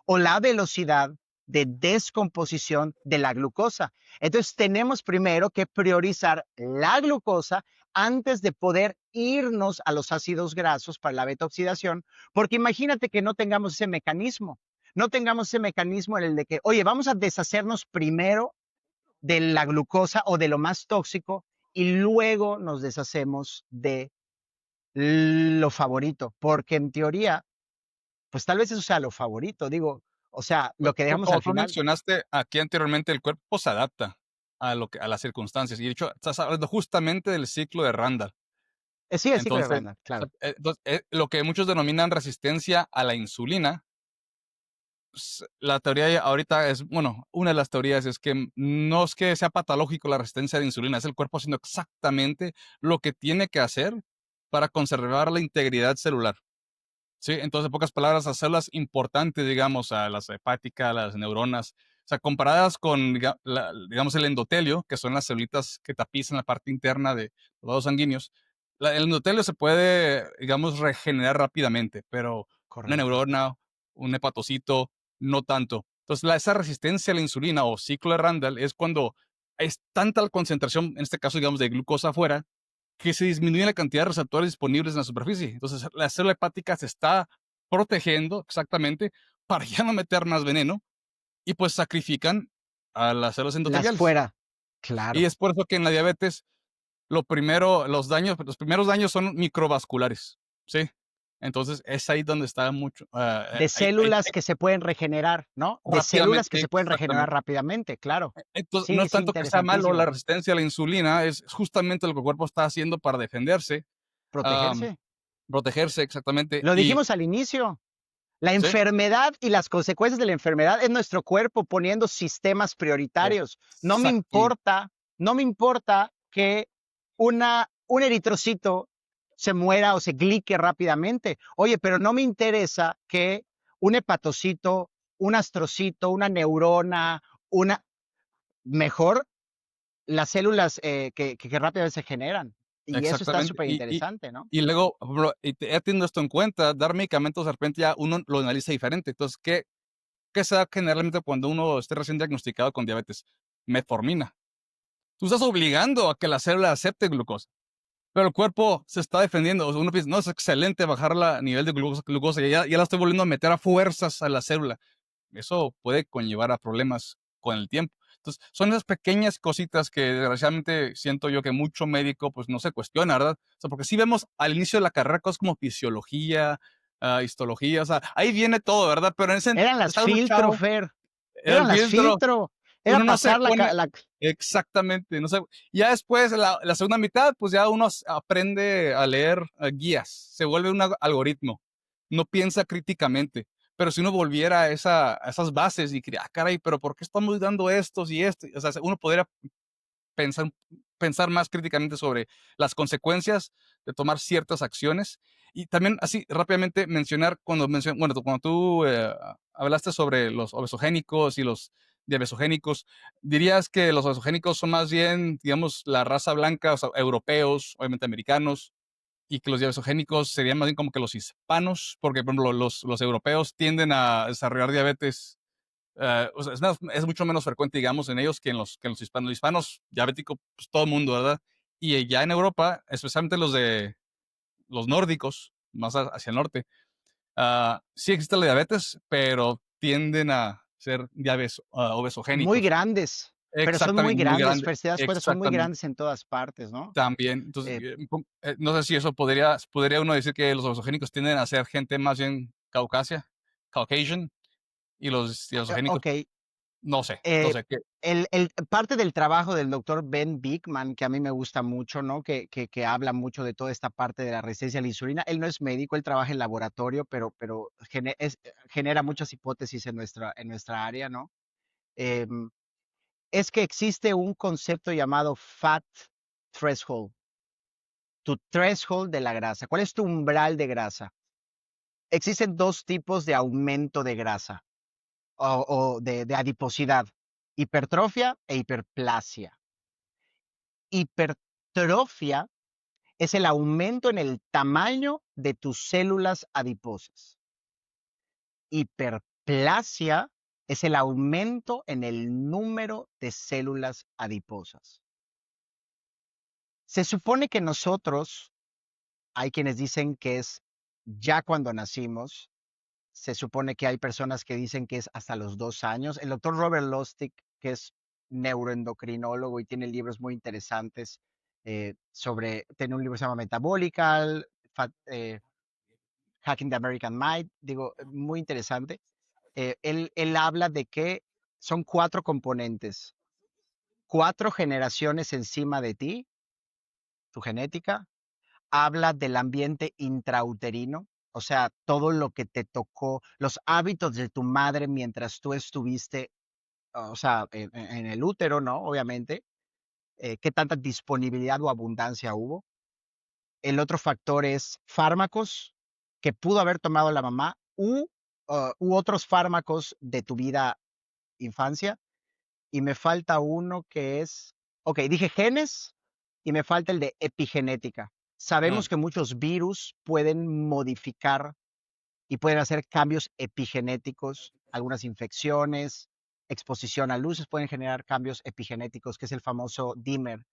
o la velocidad de descomposición de la glucosa. Entonces tenemos primero que priorizar la glucosa antes de poder irnos a los ácidos grasos para la beta oxidación, porque imagínate que no tengamos ese mecanismo, no tengamos ese mecanismo en el de que, oye, vamos a deshacernos primero de la glucosa o de lo más tóxico y luego nos deshacemos de lo favorito, porque en teoría, pues tal vez eso sea lo favorito, digo, o sea, Pues, lo que dejamos como al tú final. mencionaste aquí anteriormente, el cuerpo se adapta a las circunstancias, y de hecho, estás hablando justamente del ciclo de Randall. Sí, el ciclo de Entonces, Randall, claro. lo que muchos denominan resistencia a la insulina, la teoría ahorita es, bueno, una de las teorías es que no es que sea patológico la resistencia a la insulina, es el cuerpo haciendo exactamente lo que tiene que hacer para conservar la integridad celular. Sí, entonces, en pocas palabras, las células importantes, digamos, a las hepáticas, las neuronas, o sea, comparadas con, digamos, el endotelio, que son las células que tapizan la parte interna de los vasos sanguíneos, el endotelio se puede, digamos, regenerar rápidamente, pero una Correcto. neurona, un hepatocito, no tanto. Entonces, esa resistencia a la insulina o ciclo de Randall es cuando es tanta la concentración, en este caso, digamos, de glucosa afuera, que se disminuye la cantidad de receptores disponibles en la superficie. Entonces, la célula hepática se está protegiendo exactamente para ya no meter más veneno y pues sacrifican a las células Las endoteliales. fuera, Y claro. es por eso que en la diabetes los primeros daños son microvasculares, ¿sí? Entonces, es ahí donde está mucho, De células que se pueden regenerar, ¿no? De células que rápidamente, se pueden regenerar exactamente. rápidamente, claro. Entonces, no Sí, es sí, tanto que sea malo la interesantísimo. resistencia a la insulina, es justamente lo que el cuerpo está haciendo para defenderse, am, Protegerse. protegerse exactamente, Lo y dijimos al inicio. La sí, enfermedad y las consecuencias de la enfermedad es nuestro cuerpo poniendo sistemas prioritarios. exactamente, No me importa que un eritrocito se muera o se glique rápidamente. Oye, pero no me interesa que un hepatocito, un astrocito, una neurona, una mejor las células que rápidamente se generan. Y eso está exactamente. súper interesante, ¿no? Y luego, por ejemplo, ya teniendo esto en cuenta, dar medicamentos de repente ya uno lo analiza diferente. Entonces, ¿qué se da generalmente cuando uno esté recién diagnosticado con diabetes? Metformina. Tú estás obligando a que la célula acepte glucosa, pero el cuerpo se está defendiendo. O sea, uno piensa, no, es excelente bajar la nivel de glucosa, ya la estoy volviendo a meter a fuerzas a la célula. Eso puede conllevar a problemas con el tiempo. Entonces, son esas pequeñas cositas que desgraciadamente siento yo que mucho médico pues no se cuestiona, ¿verdad? O sea, porque sí vemos al inicio de la carrera cosas como fisiología, histología, o sea, ahí viene todo, ¿verdad? Pero en ese Eran las está uno filtro, chavo, Fer. el Eran las filtro, filtro. Era uno no se pasar pone exactamente, no sé. Ya después, la segunda mitad, pues ya uno aprende a leer guías, se vuelve un algoritmo, no piensa críticamente. Pero si uno volviera a esas bases y diría, ah, caray, pero ¿por qué estamos dando estos y esto? O sea, uno podría pensar, pensar más críticamente sobre las consecuencias de tomar ciertas acciones. Y también así rápidamente mencionar bueno, cuando tú hablaste sobre los obesogénicos y los diabesogénicos, dirías que los obesogénicos son más bien, digamos, la raza blanca, o sea, europeos, obviamente americanos, y que los diabesogénicos serían más bien como que los hispanos, porque por ejemplo los europeos tienden a desarrollar diabetes, o sea, es mucho menos frecuente, digamos, en ellos que en los hispanos. Los hispanos, diabético, pues todo el mundo, ¿verdad? Y ya en Europa, especialmente los de los nórdicos, más hacia el norte, sí existe la diabetes, pero tienden a ser muy obesogénicos. grandes, pero son muy Exactamente, muy grandes, grande, Fer, si te das cuenta, son muy exactamente, grandes en todas partes, ¿no? también. Entonces, Eh, no sé si eso podría uno decir que los obesogénicos tienden a ser gente más bien Caucasian, y los diabesogénicos, ok, no eh, sé qué. parte del trabajo del doctor Ben Bigman, que a mí me gusta mucho, ¿no? Que habla mucho de toda esta parte de la resistencia a la insulina. Él no es médico, él trabaja en laboratorio, pero genera muchas hipótesis en nuestra área, ¿no? Em, es que existe un concepto llamado fat threshold, tu threshold de la grasa. ¿Cuál es tu umbral de grasa? Existen dos tipos de aumento de grasa o de adiposidad, hipertrofia e hiperplasia. Hipertrofia es el aumento en el tamaño de tus células adiposas. Hiperplasia es el aumento en el número de células adiposas. Se supone que nosotros, hay quienes dicen que es ya cuando nacimos, se supone que hay personas que dicen que es hasta los 2 años. El doctor Robert Lustig, que es neuroendocrinólogo y tiene libros muy interesantes, tiene un libro que se llama Metabolical, Hacking the American Mind, digo, muy interesante. Él habla de que son cuatro componentes, cuatro generaciones encima de ti, tu genética, habla del ambiente intrauterino, o sea, todo lo que te tocó, los hábitos de tu madre mientras tú estuviste, o sea, en el útero, ¿no? Obviamente, qué tanta disponibilidad o abundancia hubo. El otro factor es fármacos que pudo haber tomado la mamá u otros fármacos de tu vida infancia. Y me falta uno que es, ok, dije genes y me falta el de epigenética. Mm, Sabemos que muchos virus pueden modificar y pueden hacer cambios epigenéticos, algunas infecciones, exposición a luces pueden generar cambios epigenéticos, que es el famoso dimer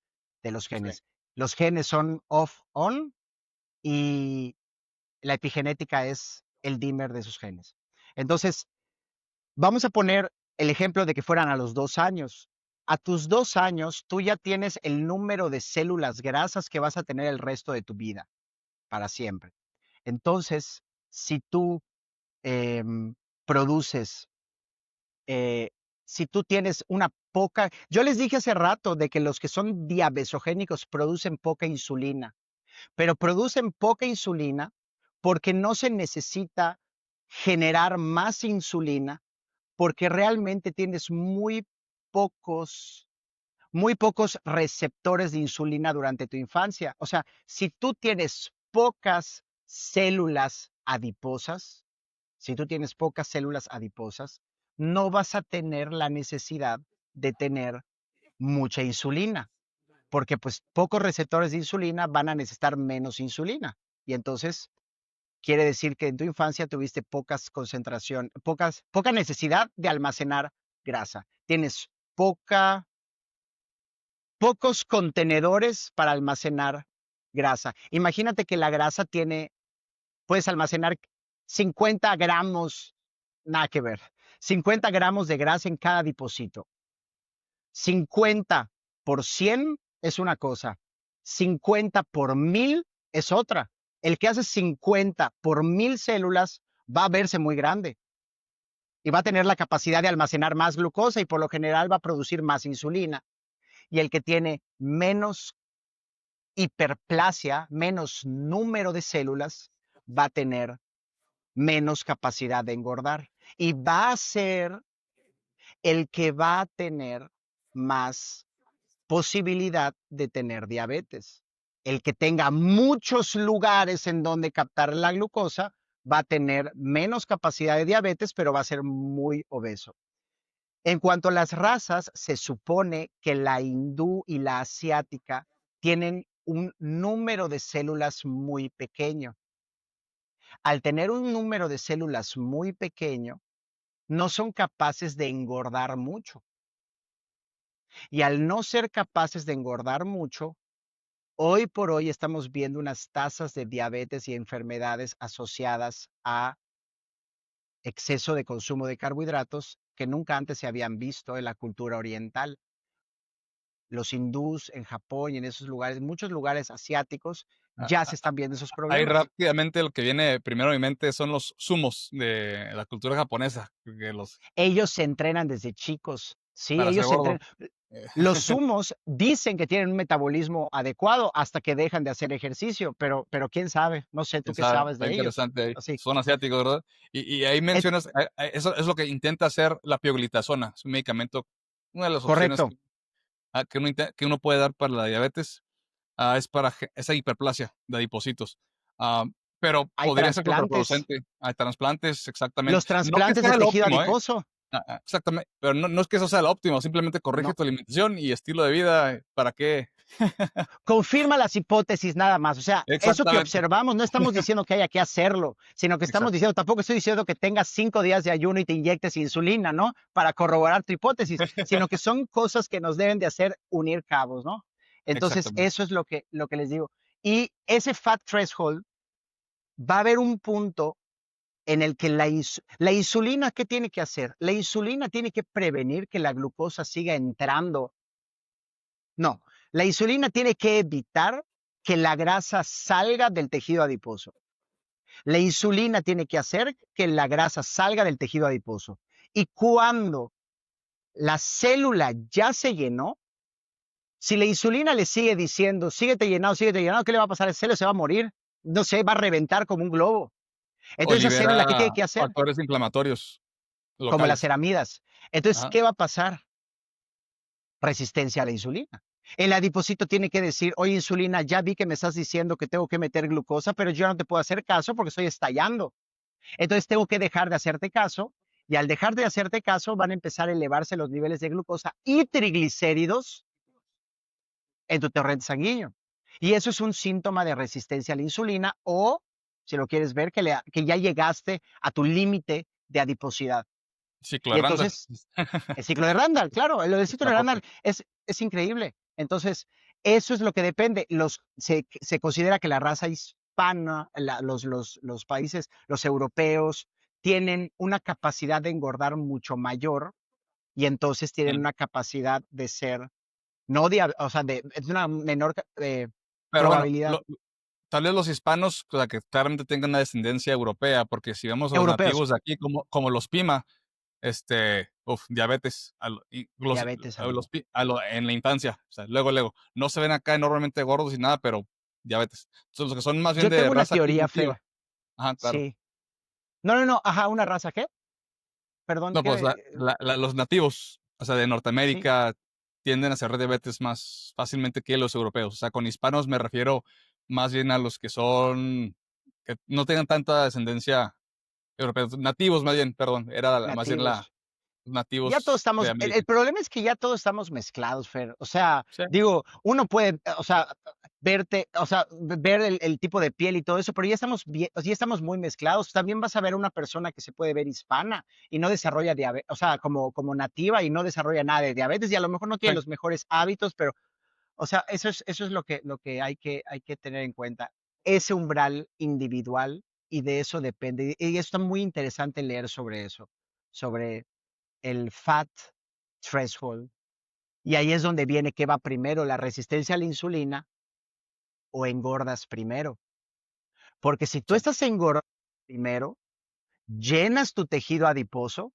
de los sí. genes. Los genes son off-on y la epigenética es el dimer de sus genes. Entonces, vamos a poner el ejemplo de que fueran a los 2 años. A tus 2 años, tú ya tienes el número de células grasas que vas a tener el resto de tu vida, para siempre. Entonces, si tú produces, eh, si tú tienes una poca, yo les dije hace rato de que los que son diabesogénicos producen poca insulina, pero producen poca insulina porque no se necesita generar más insulina porque realmente tienes pocos, muy pocos receptores de insulina durante tu infancia. O sea, si tú tienes pocas células adiposas, si tú tienes pocas células adiposas, no vas a tener la necesidad de tener mucha insulina, porque pues pocos receptores de insulina van a necesitar menos insulina. Y entonces quiere decir que en tu infancia tuviste poca necesidad de almacenar grasa. Tienes pocos contenedores para almacenar grasa. Imagínate que la grasa puedes almacenar 50 gramos, nada que ver, 50 gramos de grasa en cada depósito. 50 por 100 es una cosa, 50 por 1000 es otra. El que hace 50 por 1000 células va a verse muy grande y va a tener la capacidad de almacenar más glucosa y por lo general va a producir más insulina. Y el que tiene menos hiperplasia, menos número de células, va a tener menos capacidad de engordar y va a ser el que va a tener más posibilidad de tener diabetes. El que tenga muchos lugares en donde captar la glucosa va a tener menos capacidad de diabetes, pero va a ser muy obeso. En cuanto a las razas, se supone que la hindú y la asiática tienen un número de células muy pequeño. Al tener un número de células muy pequeño, no son capaces de engordar mucho. Y al no ser capaces de engordar mucho, hoy por hoy estamos viendo unas tasas de diabetes y enfermedades asociadas a exceso de consumo de carbohidratos que nunca antes se habían visto en la cultura oriental. Los hindús en Japón y en esos lugares, en muchos lugares asiáticos, A- ya se a- están viendo esos Ahí problemas. rápidamente lo que viene primero a mi mente son los sumos de la cultura japonesa, que los Ellos se entrenan desde chicos, sí, para ser ellos se gordo. entrenan. Los sumos dicen que tienen un metabolismo adecuado hasta que dejan de hacer ejercicio, pero quién sabe, no sé tú Quién qué sabe, sabes está de ellos. interesante ahí. Así. Son asiáticos, ¿verdad? Y ahí Et- mencionas, eso es lo que intenta hacer la pioglitazona, es un medicamento, una de las opciones correcto, que uno puede dar para la diabetes, es para esa hiperplasia de adipocitos. Ah, pero hay podría ser trasplantes, contraproducente. Hay trasplantes, exactamente. los No que trasplantes de sea lo tejido óptimo, ¿eh? adiposo. Exactamente. Pero no es que eso sea lo óptimo, simplemente corrige No, tu alimentación y estilo de vida. ¿Para qué? confirma las hipótesis nada más. O sea, eso que Exactamente, observamos, no estamos diciendo que haya que hacerlo, sino que estamos exacto, diciendo, tampoco estoy diciendo que tengas 5 días de ayuno y te inyectes insulina, ¿no? Para corroborar tu hipótesis, sino que son cosas que nos deben de hacer unir cabos, ¿no? Entonces, exactamente. eso es lo que les digo. Y ese fat threshold va a haber un punto en el que la insulina, ¿qué tiene que hacer? La insulina tiene que prevenir que la glucosa siga entrando. No, La insulina tiene que evitar que la grasa salga del tejido adiposo. La insulina tiene que hacer que la grasa salga del tejido adiposo. Y cuando la célula ya se llenó, si la insulina le sigue diciendo, síguete llenando, ¿qué le va a pasar? El célula se va a morir, no sé, va a reventar como un globo. O Entonces, esa célula, ¿qué tiene libera que hacer? factores inflamatorios Como las locales. ceramidas. Entonces, Ajá. ¿qué va a pasar? Resistencia a la insulina. El adipocito tiene que decir, oye, insulina, ya vi que me estás diciendo que tengo que meter glucosa, pero yo no te puedo hacer caso porque estoy estallando. Entonces tengo que dejar de hacerte caso y al dejar de hacerte caso van a empezar a elevarse los niveles de glucosa y triglicéridos en tu torrente sanguíneo. Y eso es un síntoma de resistencia a la insulina o, si lo quieres ver, que ya llegaste a tu límite de adiposidad. Ciclo Y de Randall. entonces, el ciclo de Randall, claro, lo del ciclo de Chapote. Randall es increíble. Entonces, eso es lo que depende. Se considera que la raza hispana, los países, los europeos, tienen una capacidad de engordar mucho mayor y entonces tienen Mm. una capacidad de ser, no de, o sea, es una menor Pero bueno, probabilidad. tal vez los hispanos, o sea, que claramente tengan una descendencia europea, porque si vemos a los Europeos, nativos de aquí, como los Pima, diabetes diabetes amigo. en la infancia, o sea, luego, no se ven acá enormemente gordos y nada, pero diabetes. Entonces, los que son más bien Yo de tengo una raza teoría, primitiva, Fer. ajá, claro. Sí. No, no, no, ajá, una raza, ¿qué? Perdón, No, pues ¿qué? los nativos, o sea, de Sí, Norteamérica, tienden a hacer diabetes más fácilmente que los europeos. O sea, con hispanos me refiero más bien a los que no tengan tanta descendencia europea. Nativos, más bien, perdón, era más bien nativos. los Ya todos nativos de estamos, el América. problema es que ya todos estamos mezclados, Fer. O sea, Sí, digo, uno puede, o sea, verte, o sea, ver el tipo de piel y todo eso, pero ya estamos bien, ya estamos muy mezclados. También vas a ver una persona que se puede ver hispana y no desarrolla diabetes, o sea, como nativa y no desarrolla nada de diabetes y a lo mejor no tiene sí, los mejores hábitos, pero, o sea, eso es lo que hay que tener en cuenta. Ese umbral individual y de eso depende. Y está muy interesante leer sobre eso, sobre el fat threshold. Y ahí es donde viene qué va primero, la resistencia a la insulina o engordas primero. Porque si tú sí, estás engordando primero, llenas tu tejido adiposo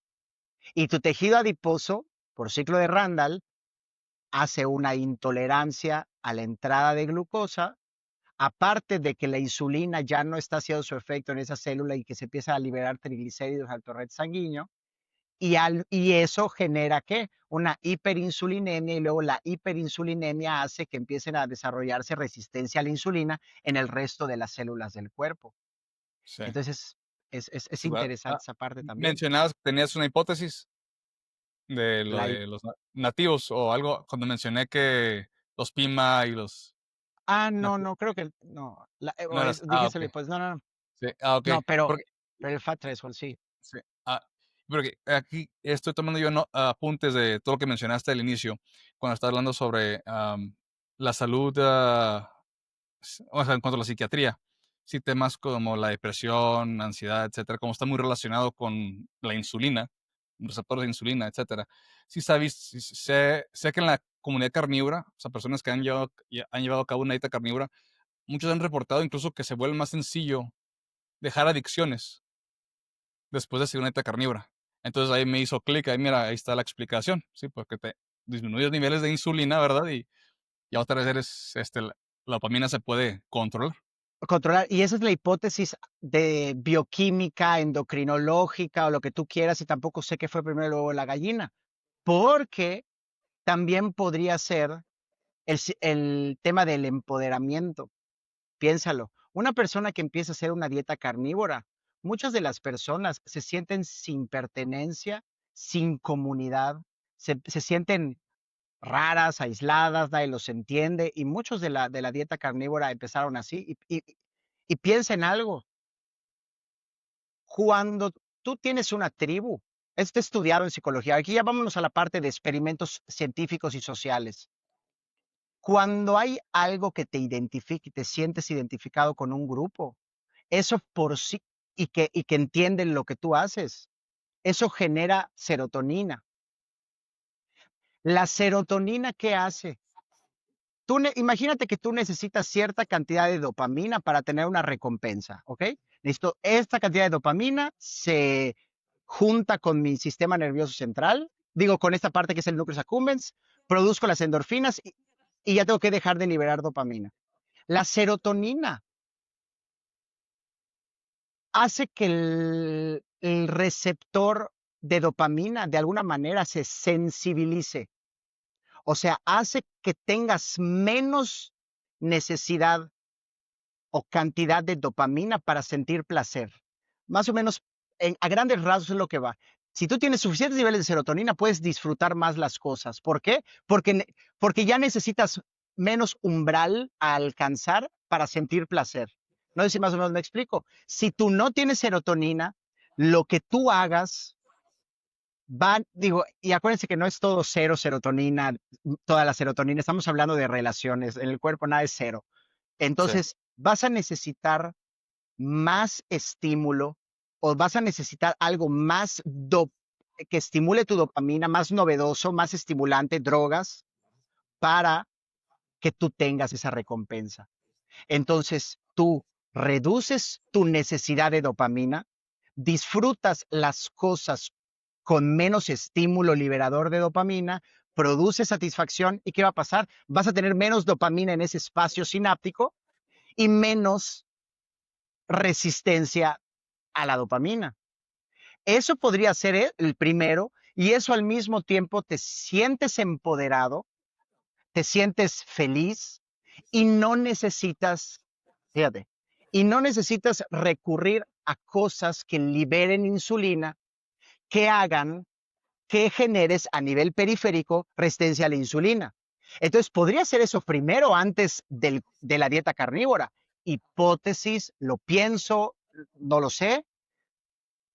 y tu tejido adiposo, por ciclo de Randall, hace una intolerancia a la entrada de glucosa, aparte de que la insulina ya no está haciendo su efecto en esa célula y que se empieza a liberar triglicéridos al torrente sanguíneo. Y eso genera, ¿qué? Una hiperinsulinemia y luego la hiperinsulinemia hace que empiecen a desarrollarse resistencia a la insulina en el resto de las células del cuerpo. sí. Entonces, es Sí, interesante esa parte también. mencionabas que tenías una hipótesis de lo La, hi- de los nativos o algo, cuando mencioné que los Pima y los no, nativos, no, creo que no. no eras, Dijiste, ok, pues no, no, no. sí, ok, No, porque pero el fat threshold, sí. sí. Porque aquí estoy tomando yo apuntes de todo lo que mencionaste al inicio, cuando estás hablando sobre la salud, o sea, en cuanto a la psiquiatría. Sí, temas como la depresión, ansiedad, etcétera, como está muy relacionado con la insulina, receptores de insulina, etcétera. Sí, sé que en la comunidad carnívora, o sea, personas que han llevado a cabo una dieta carnívora, muchos han reportado incluso que se vuelve más sencillo dejar adicciones después de seguir una dieta carnívora. Entonces ahí me hizo clic, ahí mira, ahí está la explicación, sí, porque te disminuyes niveles de insulina, ¿verdad? Y ya otra vez la dopamina se puede controlar. Controlar. Y esa es la hipótesis de bioquímica, endocrinológica o lo que tú quieras, y tampoco sé qué fue primero luego la gallina. Porque también podría ser el tema del empoderamiento. Piénsalo. Una persona que empieza a hacer una dieta carnívora, muchas de las personas se sienten sin pertenencia, sin comunidad, se sienten raras, aisladas, nadie los entiende, y muchos de la dieta carnívora empezaron así. Y piensa en algo, cuando tú tienes una tribu, esto estudiado en psicología, aquí ya vámonos a la parte de experimentos científicos y sociales. Cuando hay algo que te identifique y te sientes identificado con un grupo, eso por sí, y que entienden lo que tú haces, eso genera serotonina. La serotonina, ¿qué hace? Imagínate que tú necesitas cierta cantidad de dopamina para tener una recompensa, ¿ok? Necesito esta cantidad de dopamina, se junta con mi sistema nervioso central, digo, con esta parte que es el núcleo accumbens, produzco las endorfinas y ya tengo que dejar de liberar dopamina. La serotonina hace que el receptor de dopamina de alguna manera se sensibilice. O sea, hace que tengas menos necesidad o cantidad de dopamina para sentir placer. Más o menos, a grandes rasgos es lo que va. Si tú tienes suficientes niveles de serotonina, puedes disfrutar más las cosas. ¿Por qué? Porque ya necesitas menos umbral a alcanzar para sentir placer. No sé si más o menos me explico. Si tú no tienes serotonina, lo que tú hagas digo, y acuérdense que no es todo cero serotonina, toda la serotonina, estamos hablando de relaciones, en el cuerpo nada es cero. Sí. Entonces, vas a necesitar más estímulo o vas a necesitar algo más que estimule tu dopamina, más novedoso, más estimulante, drogas, para que tú tengas esa recompensa. Entonces, tú reduces tu necesidad de dopamina, disfrutas las cosas con menos estímulo liberador de dopamina, produce satisfacción y ¿qué va a pasar? Vas a tener menos dopamina en ese espacio sináptico y menos resistencia a la dopamina. Eso podría ser el primero y eso al mismo tiempo te sientes empoderado, te sientes feliz y no necesitas, fíjate, y no necesitas recurrir a cosas que liberen insulina, que hagan que generes a nivel periférico resistencia a la insulina. Entonces, podría ser eso primero antes de la dieta carnívora. Hipótesis, lo pienso, no lo sé.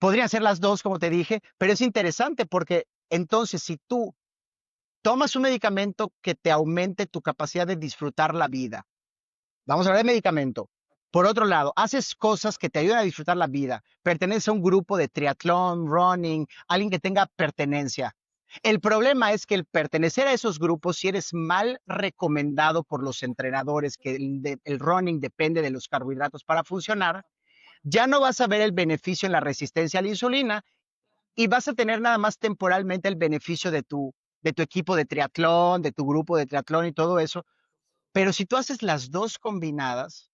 Podrían ser las dos, como te dije, pero es interesante porque entonces si tú tomas un medicamento que te aumente tu capacidad de disfrutar la vida, vamos a hablar de medicamento. Por otro lado, haces cosas que te ayudan a disfrutar la vida. Perteneces a un grupo de triatlón, running, alguien que tenga pertenencia. El problema es que el pertenecer a esos grupos, si eres mal recomendado por los entrenadores, que el running depende de los carbohidratos para funcionar, ya no vas a ver el beneficio en la resistencia a la insulina y vas a tener nada más temporalmente el beneficio de tu equipo de triatlón, de tu grupo de triatlón y todo eso. Pero si tú haces las dos combinadas,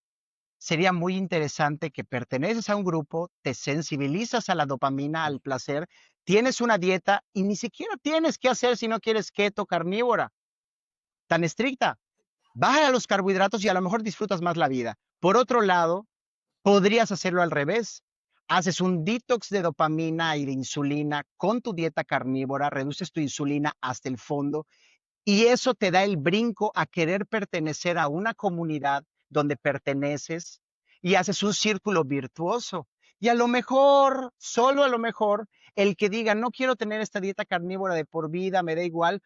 sería muy interesante que perteneces a un grupo, te sensibilizas a la dopamina, al placer, tienes una dieta y ni siquiera tienes que hacer si no quieres keto carnívora tan estricta. Baja los carbohidratos y a lo mejor disfrutas más la vida. Por otro lado, podrías hacerlo al revés. Haces un detox de dopamina y de insulina con tu dieta carnívora, reduces tu insulina hasta el fondo y eso te da el brinco a querer pertenecer a una comunidad donde perteneces y haces un círculo virtuoso. Y a lo mejor, solo a lo mejor, el que diga, no quiero tener esta dieta carnívora de por vida, me da igual,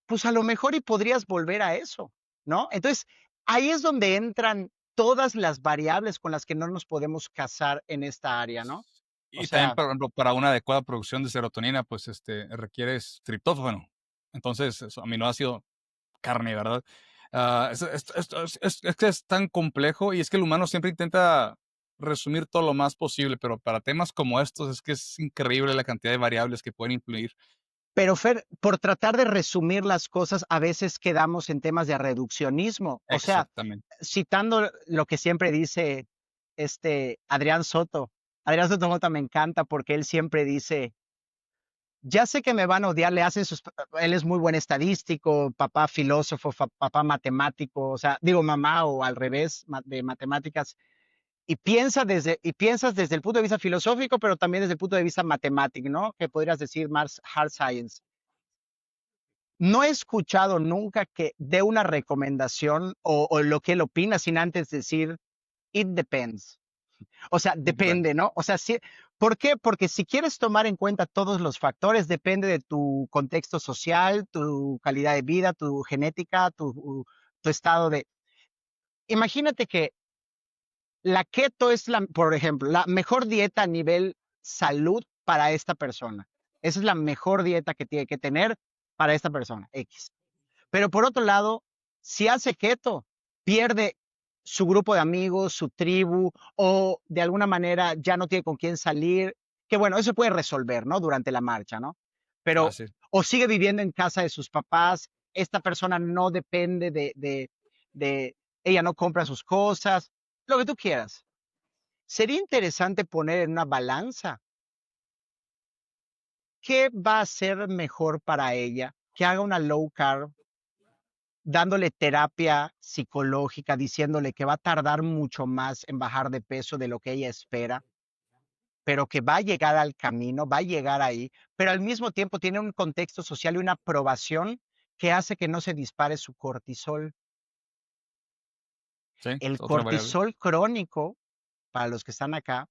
pues a lo mejor y podrías volver a eso, ¿no? Entonces, ahí es donde entran todas las variables con las que no nos podemos casar en esta área, ¿no? O Y también, sea, por ejemplo, para una adecuada producción de serotonina, pues, requieres triptófano. Entonces, es aminoácido carne, ¿verdad? Es que es tan complejo y es que el humano siempre intenta resumir todo lo más posible, pero para temas como estos es que es increíble la cantidad de variables que pueden influir. pero Fer, por tratar de resumir las cosas, a veces quedamos en temas de reduccionismo. O sea, Exactamente. citando lo que siempre dice Adrián Soto. Adrián Soto Mota me encanta porque él siempre dice, ya sé que me van a odiar, él es muy buen estadístico, papá filósofo, papá matemático, o sea, digo mamá o al revés, de matemáticas, y piensas desde el punto de vista filosófico, pero también desde el punto de vista matemático, ¿no? Que podrías decir más hard science. No he escuchado nunca que dé una recomendación o lo que él opina sin antes decir, it depends. O sea, depende, ¿no? O sea, sí, ¿por qué? Porque si quieres tomar en cuenta todos los factores, depende de tu contexto social, tu calidad de vida, tu genética, tu estado de... Imagínate que la keto es, por ejemplo, la mejor dieta a nivel salud para esta persona. Esa es la mejor dieta que tiene que tener para esta persona, X. Pero por otro lado, Si hace keto, pierde su grupo de amigos, su tribu, o de alguna manera ya no tiene con quién salir, que bueno, eso puede resolver, ¿no? Durante la marcha, ¿no? Ah, Pero, sí. o sigue viviendo en casa de sus papás, esta persona no depende de ella no compra sus cosas, lo que tú quieras. Sería interesante poner en una balanza qué va a ser mejor para ella, que haga una low carb, dándole terapia psicológica, diciéndole que va a tardar mucho más en bajar de peso de lo que ella espera, pero que va a llegar al camino, va a llegar ahí, pero al mismo tiempo tiene un contexto social y una aprobación que hace que no se dispare su cortisol. Sí, es El otra variable. cortisol crónico, para los que están acá,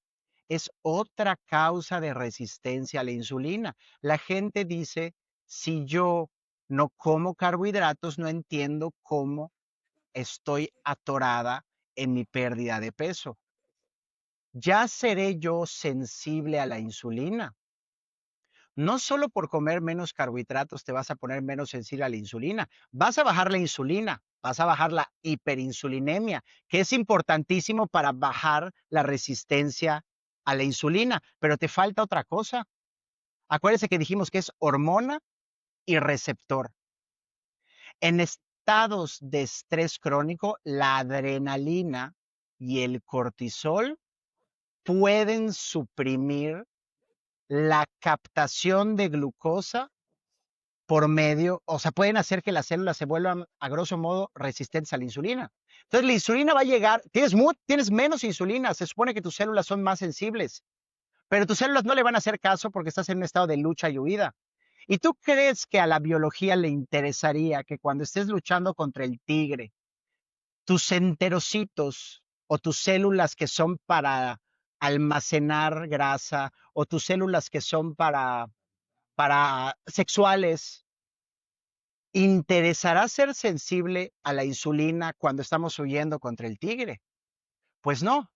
es otra causa de resistencia a la insulina. La gente dice, si yo no como carbohidratos, no entiendo cómo estoy atorada en mi pérdida de peso. Ya seré yo sensible a la insulina. No solo por comer menos carbohidratos te vas a poner menos sensible a la insulina, vas a bajar la insulina, vas a bajar la hiperinsulinemia, que es importantísimo para bajar la resistencia a la insulina, pero te falta otra cosa. Acuérdese que dijimos que es hormona y receptor. En estados de estrés crónico, la adrenalina y el cortisol pueden suprimir la captación de glucosa por medio, o sea, pueden hacer que las células se vuelvan, a grosso modo, resistentes a la insulina. Entonces, la insulina va a llegar, tienes menos insulina, se supone que tus células son más sensibles, pero tus células no le van a hacer caso porque estás en un estado de lucha y huida. ¿Y tú crees que a la biología le interesaría que cuando estés luchando contra el tigre, tus enterocitos o tus células que son para almacenar grasa o tus células que son para sexuales, interesará ser sensible a la insulina cuando estamos huyendo contra el tigre? Pues no.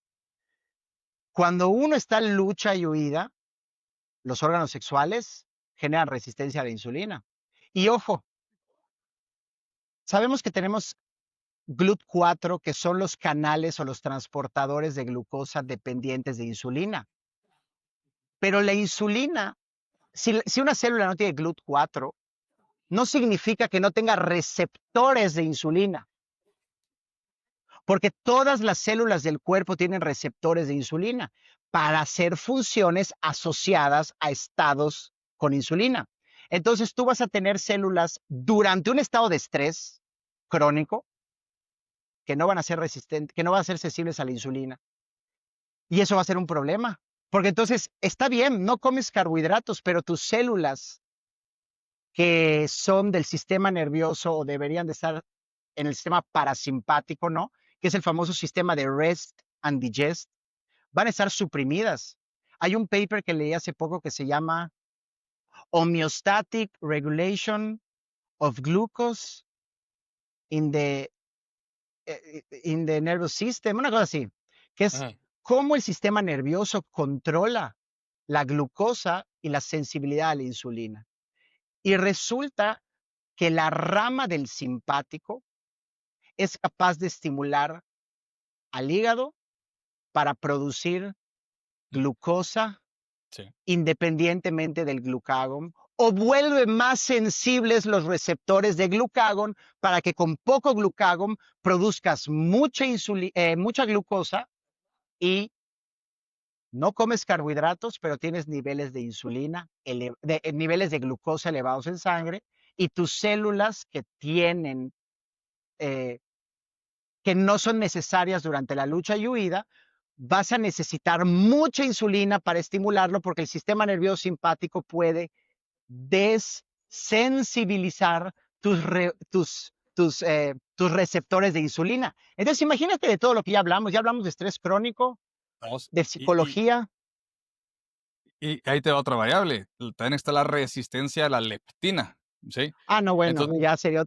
Cuando uno está en lucha y huida, los órganos sexuales generan resistencia a la insulina. Y ojo, sabemos que tenemos GLUT4, que son los canales o los transportadores de glucosa dependientes de insulina. Pero la insulina, si una célula no tiene GLUT4, no significa que no tenga receptores de insulina, porque todas las células del cuerpo tienen receptores de insulina para hacer funciones asociadas a estados con insulina. Entonces tú vas a tener células durante un estado de estrés crónico que no van a ser resistentes, que no van a ser sensibles a la insulina. Y eso va a ser un problema, porque entonces está bien, no comes carbohidratos, pero tus células que son del sistema nervioso o deberían de estar en el sistema parasimpático, ¿no? Que es el famoso sistema de rest and digest, van a estar suprimidas. Hay un paper que leí hace poco que se llama Homeostatic Regulation of Glucose in the, in the Nervous System, una cosa así, que es Ajá. cómo el sistema nervioso controla la glucosa y la sensibilidad a la insulina. Y resulta que la rama del simpático es capaz de estimular al hígado para producir glucosa Sí. independientemente del glucagón o vuelve más sensibles los receptores de glucagón para que con poco glucagón produzcas mucha glucosa y no comes carbohidratos, pero tienes niveles de insulina, niveles de glucosa elevados en sangre y tus células eh, que no son necesarias durante la lucha y huida, vas a necesitar mucha insulina para estimularlo porque el sistema nervioso simpático puede desensibilizar tus receptores de insulina. Entonces, imagínate de todo lo que ya hablamos de estrés crónico, Vamos, de y, y, psicología. y ahí te va otra variable. También está la resistencia a la leptina, ¿sí? Ah, no, bueno, Entonces, ya sería.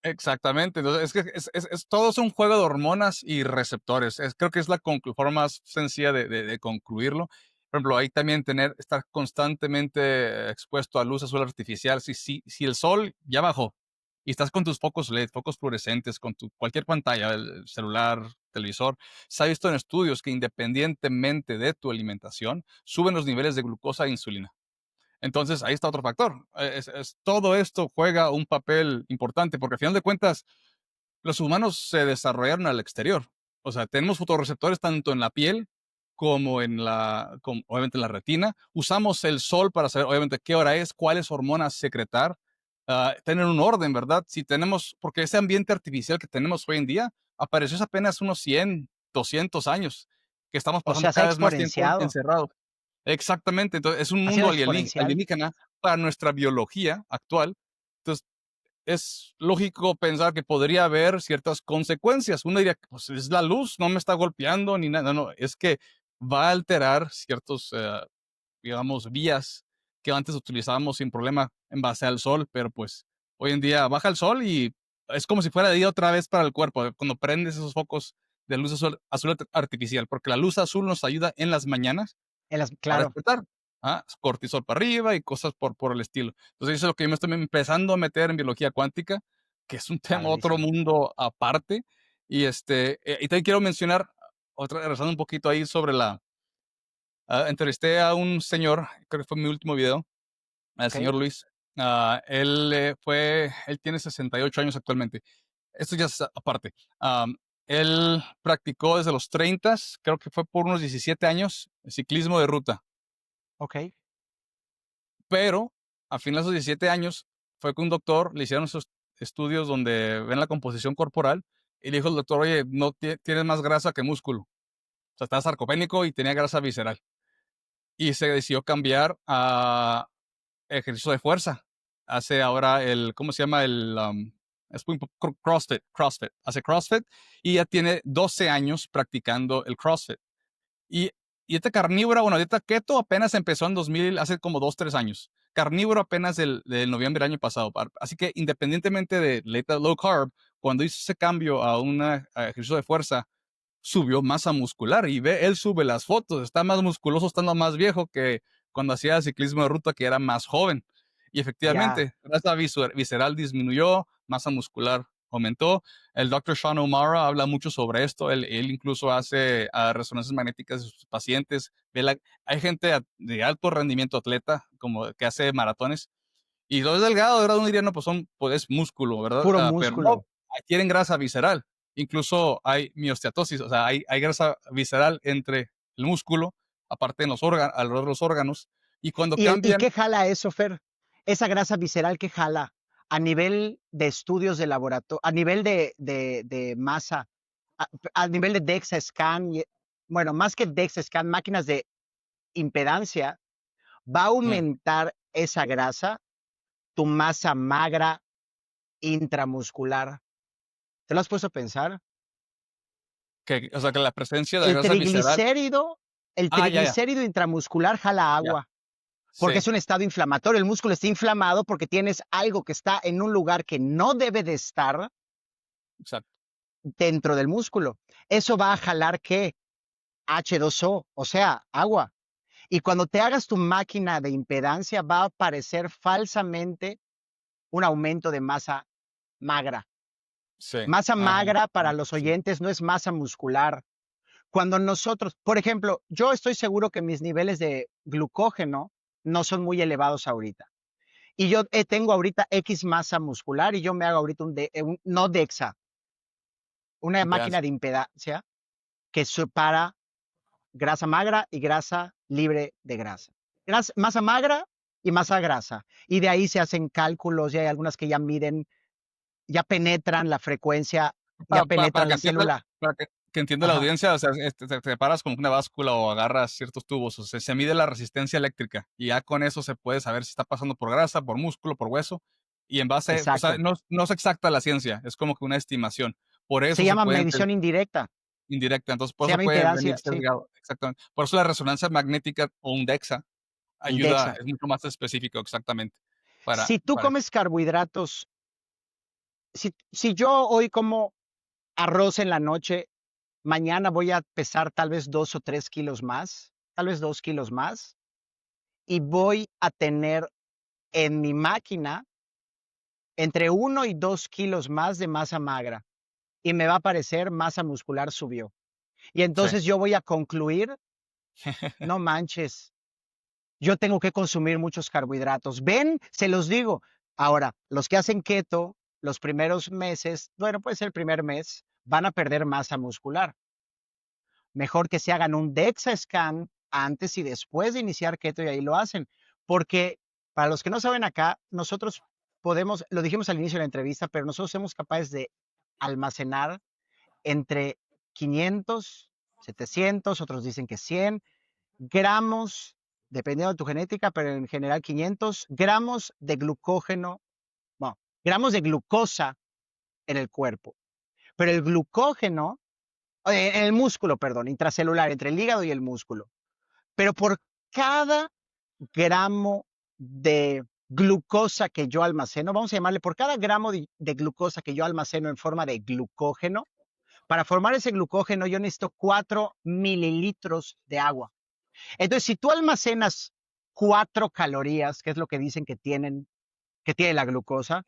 exactamente. Entonces, es que todo es un juego de hormonas y receptores. Creo que es la forma más sencilla de concluirlo. Por ejemplo, ahí también estar constantemente expuesto a luz azul artificial. Si el sol ya bajó, y estás con tus focos LED, focos fluorescentes, con tu cualquier pantalla, el celular, televisor, se ha visto en estudios que independientemente de tu alimentación, suben los niveles de glucosa e insulina. Entonces, ahí está otro factor. Todo esto juega un papel importante porque al final de cuentas, los humanos se desarrollaron al exterior. O sea, tenemos fotorreceptores tanto en la piel como obviamente en la retina. Usamos el sol para saber, obviamente, qué hora es, cuáles hormonas secretar, tener un orden, ¿verdad? Si tenemos, porque ese ambiente artificial que tenemos hoy en día apareció hace apenas unos 100, 200 años, que estamos O pasando sea, se ha cada vez más tiempo exponenciado, encerrados. Exactamente, entonces es un ha sido mundo exponencial. alienígena para nuestra biología actual. Entonces, es lógico pensar que podría haber ciertas consecuencias. Uno diría, pues es la luz, no me está golpeando ni nada. No, es que va a alterar ciertos, digamos, vías que antes utilizábamos sin problema en base al sol, pero pues hoy en día baja el sol y es como si fuera de día otra vez para el cuerpo, cuando prendes esos focos de luz azul artificial, porque la luz azul nos ayuda en las mañanas para Claro, despertar. Cortisol para arriba y cosas por el estilo. Entonces, eso es lo que yo me estoy empezando a meter en biología cuántica, que es un tema, otro padrísimo. mundo aparte. Y también quiero mencionar, regresando un poquito ahí sobre entrevisté a un señor, creo que fue mi último video, al ¿Ok? señor Luis. Él tiene 68 años actualmente. Esto ya es aparte. Él practicó desde los 30, creo que fue por unos 17 años, ciclismo de ruta. ¿Ok? Pero a fin de esos 17 años fue con un doctor, le hicieron esos estudios donde ven la composición corporal y le dijo el doctor, oye, no tienes más grasa que músculo. O sea, estaba sarcopénico y tenía grasa visceral. Y se decidió cambiar a ejercicio de fuerza. Hace ahora ¿cómo se llama? Es CrossFit. Hace CrossFit y ya tiene 12 años practicando el CrossFit. Y dieta carnívora, bueno, dieta keto apenas empezó en 2000, hace como 2, 3 años. Carnívoro apenas del noviembre del año pasado. Así que independientemente de dieta low carb, cuando hizo ese cambio a un ejercicio de fuerza, subió masa muscular y él sube las fotos, está más musculoso estando más viejo que cuando hacía ciclismo de ruta que era más joven. Y Ya. efectivamente, grasa visceral disminuyó, masa muscular aumentó. El doctor Sean O'Mara habla mucho sobre esto, él incluso hace resonancias magnéticas de sus pacientes. Hay gente de alto rendimiento atleta, como que hace maratones, y lo es delgado, de verdad, uno diría, no, pues es músculo, ¿verdad? Puro Pero no, músculo. tienen grasa visceral. Incluso hay miostatosis, o sea, hay grasa visceral entre el músculo, aparte en alrededor de los órganos, y cuando ¿Y cambian, qué jala eso, Fer? Esa grasa visceral, ¿qué jala? A nivel de estudios de laboratorio, a nivel de masa, a nivel de DEXA scan, bueno, más que DEXA scan, máquinas de impedancia, va a eh, aumentar esa grasa, tu masa magra intramuscular. ¿Te lo has puesto a pensar? o sea, que la presencia de la El grasa visceral, triglicérido, el ya, ya, triglicérido intramuscular jala ya, agua, porque sí, es un estado inflamatorio. El músculo está inflamado porque tienes algo que está en un lugar que no debe de estar exacto, dentro del músculo. Eso va a jalar ¿qué? H2O, o sea, agua. Y cuando te hagas tu máquina de impedancia, va a aparecer falsamente un aumento de masa magra. sí, Masa ajá, magra para ajá, los sí, oyentes no es masa muscular. Cuando nosotros, por ejemplo, yo estoy seguro que mis niveles de glucógeno no son muy elevados ahorita. Y yo tengo ahorita X masa muscular y yo me hago ahorita no DEXA, una máquina impedancia, de impedancia que separa grasa magra y grasa libre de grasa. Masa magra y masa grasa. Y de ahí se hacen cálculos y hay algunas que ya miden, ya penetran la frecuencia, ya para penetran que la entienda, célula. que entienda la Ajá, audiencia, o sea, te paras con una báscula o agarras ciertos tubos, o sea, se mide la resistencia eléctrica y ya con eso se puede saber si está pasando por grasa, por músculo, por hueso, y en base, o sea, exacto. no es exacta la ciencia, es como que una estimación. Por Se eso se llama puede medición indirecta. indirecta, entonces por Se eso llama puede venir impedancia, sí, sesgado, exactamente. Por eso la resonancia magnética o un DEXA un ayuda, DEXA. es mucho más específico exactamente Si tú para comes carbohidratos, si yo hoy como arroz en la noche, mañana voy a pesar tal vez 2 o 3 kilos más, tal vez 2 kilos más, y voy a tener en mi máquina entre 1 y 2 kilos más de masa magra y me va a parecer masa muscular subió. Y Sí, entonces yo voy a concluir, no manches, yo tengo que consumir muchos carbohidratos. Ven, se los digo. Ahora, los que hacen keto, los primeros meses, bueno, puede ser el primer mes, van a perder masa muscular. Mejor que se hagan un DEXA scan antes y después de iniciar keto y ahí lo hacen. Porque para los que no saben acá, nosotros podemos, lo dijimos al inicio de la entrevista, pero nosotros somos capaces de almacenar entre 500, 700, otros dicen que 100 gramos, dependiendo de tu genética, pero en general 500 gramos de glucógeno, bueno, gramos de glucosa en el cuerpo. Pero el glucógeno, en el músculo, perdón, intracelular, entre el hígado y el músculo. Pero por cada gramo de glucosa que yo almaceno, vamos a llamarle por cada gramo de glucosa que yo almaceno en forma de glucógeno, para formar ese glucógeno yo necesito 4 mililitros de agua. Entonces, si tú almacenas 4 calorías, que es lo que dicen que tiene la glucosa,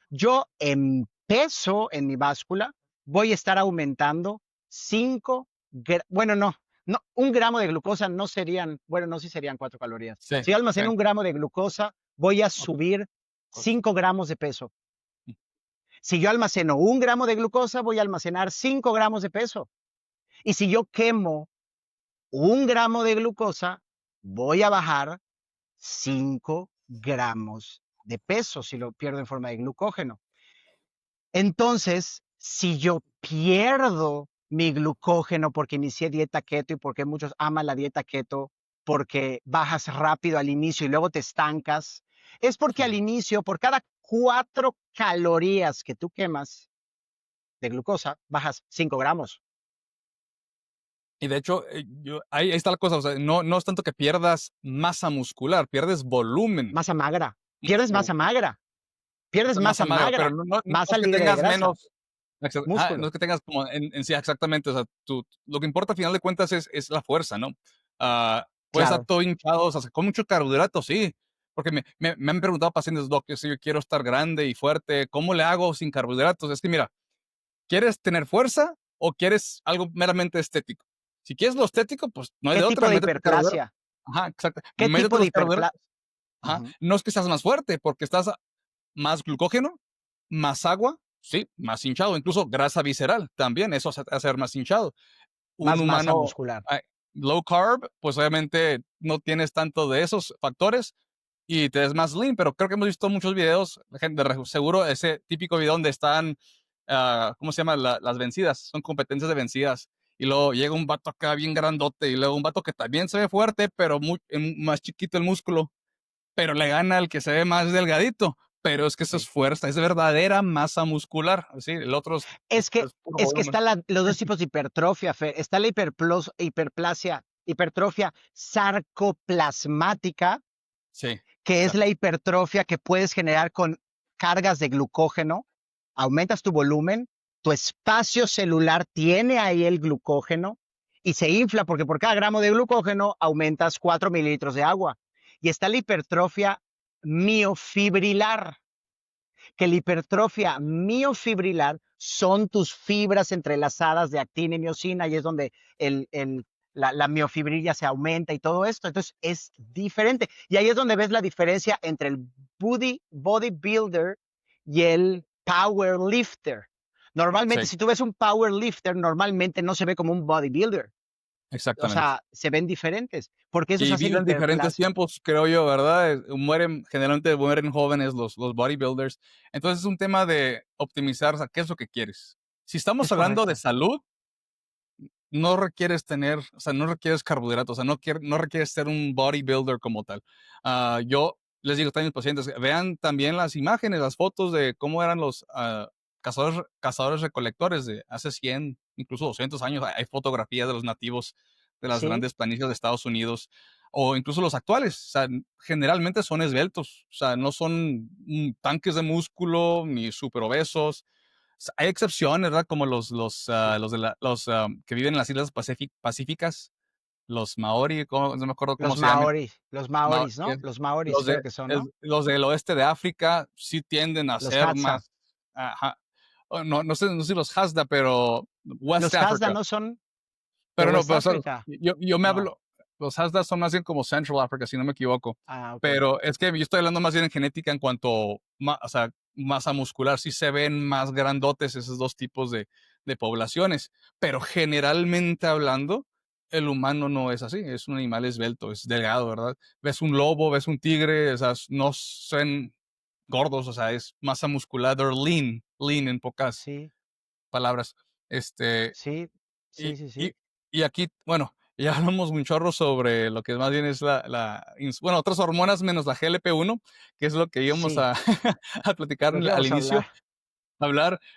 yo en peso en mi báscula voy a estar aumentando 5, bueno, no, 1 gramo de glucosa no serían, bueno, no, sí serían 4 calorías. sí, Si yo sí. almaceno 1 gramo de glucosa, voy a Ok, subir ok. 5 gramos de peso. Si yo almaceno 1 gramo de glucosa, voy a almacenar 5 gramos de peso. Y si yo quemo 1 gramo de glucosa, voy a bajar 5 gramos de peso si lo pierdo en forma de glucógeno. Entonces, si yo pierdo mi glucógeno porque inicié dieta keto y porque muchos aman la dieta keto, porque bajas rápido al inicio y luego te estancas, es porque al Sí. inicio, por cada 4 calorías que tú quemas de glucosa, bajas 5 gramos. Y de hecho, ahí está la cosa, o sea, no es tanto que pierdas masa muscular, pierdes volumen Masa magra. Pierdes músculo, masa magra. Pierdes masa masa magra, pero magra. no es Masa que libre de tengas grasa. menos, no Músculo. es que tengas como en sí, exactamente, o sea, lo que importa al final de cuentas es la fuerza, ¿no? Puedes estar Claro. todo hinchado, o sea, con mucho carbohidrato, sí, porque me han preguntado pacientes, doc, que si yo quiero estar grande y fuerte, ¿cómo le hago sin carbohidratos? Es que mira, ¿quieres tener fuerza o quieres algo meramente estético? Si quieres lo estético, pues no hay ¿Qué de tipo otra, de métete carbohidratos. hiperplasia? Ajá, exacto. ¿Qué Métete tipo de los carbohidratos. hiperplasia? Ajá. No es que estás más fuerte, porque estás más glucógeno, más agua, sí, más hinchado, incluso grasa visceral también, eso hace hacer más hinchado. Un Más masa humano muscular. ah, low carb, pues obviamente no tienes tanto de esos factores y te ves más lean, pero creo que hemos visto muchos videos, gente, seguro ese típico video donde están, ¿cómo se llama? Las vencidas, son competencias de vencidas. Y luego llega un vato acá bien grandote y luego un vato que también se ve fuerte, pero más chiquito el músculo, pero le gana al que se ve más delgadito. Pero es que eso es Sí. fuerza, es verdadera masa muscular. ¿Sí? El otro Es que, es puro es que volumen. están los dos tipos de hipertrofia, Fer. Está la hiperplasia, hipertrofia sarcoplasmática, Sí, que es la exacto. hipertrofia que puedes generar con cargas de glucógeno. Aumentas tu volumen, tu espacio celular tiene ahí el glucógeno y se infla porque por cada gramo de glucógeno aumentas 4 mililitros de agua. Y está la hipertrofia miofibrilar, que la hipertrofia miofibrilar son tus fibras entrelazadas de actina y miocina y es donde la miofibrilla se aumenta y todo esto. Entonces es diferente. Y ahí es donde ves la diferencia entre el bodybuilder y el powerlifter. Normalmente, Sí, si tú ves un powerlifter, normalmente no se ve como un bodybuilder. O exactamente. sea, se ven diferentes porque esos Y hacen viven diferentes hiperplasia. tiempos, creo yo, ¿verdad? Generalmente mueren jóvenes los bodybuilders. Entonces es un tema de optimizar, o sea, qué es lo que quieres. Si estamos Es hablando de correcto. salud, no requieres tener, o sea, no requieres carbohidratos, o sea, no requieres ser un bodybuilder como tal. Yo les digo también a mis pacientes, vean también las imágenes, las fotos de cómo eran los cazadores recolectores de hace 100, incluso 200 años. Hay fotografías de los nativos de las Sí, grandes planicies de Estados Unidos, o incluso los actuales. O sea, generalmente son esbeltos, o sea, no son tanques de músculo ni super obesos. Hay excepciones, ¿verdad? Como sí. los que viven en las islas pacíficas, los maori, no me acuerdo cómo Los se llaman, maoris, los maoris, que ¿no? Los maoris los de creo que son, ¿no? los del oeste de África sí tienden a Los ser Hadza. más, ajá, no sé si los Hasda, pero West Los Hadza Africa. no son de Pero no, West pero África. yo me No. hablo, los Hasda son más bien como Central Africa, si no me equivoco. Ah, ok. Pero es que yo estoy hablando más bien en genética en cuanto, o sea, masa muscular, sí se ven más grandotes esos dos tipos de poblaciones. Pero generalmente hablando, el humano no es así, es un animal esbelto, es delgado, ¿verdad? Ves un lobo, ves un tigre, o sea, no son gordos, o sea, es masa muscular, they're lean en pocas Sí, palabras. Este, sí, y, sí, sí, y, sí. y aquí, bueno, ya hablamos un chorro sobre lo que más bien es bueno, otras hormonas menos la GLP-1, que es lo que íbamos Sí, a platicar lo que al vamos a hablar. inicio.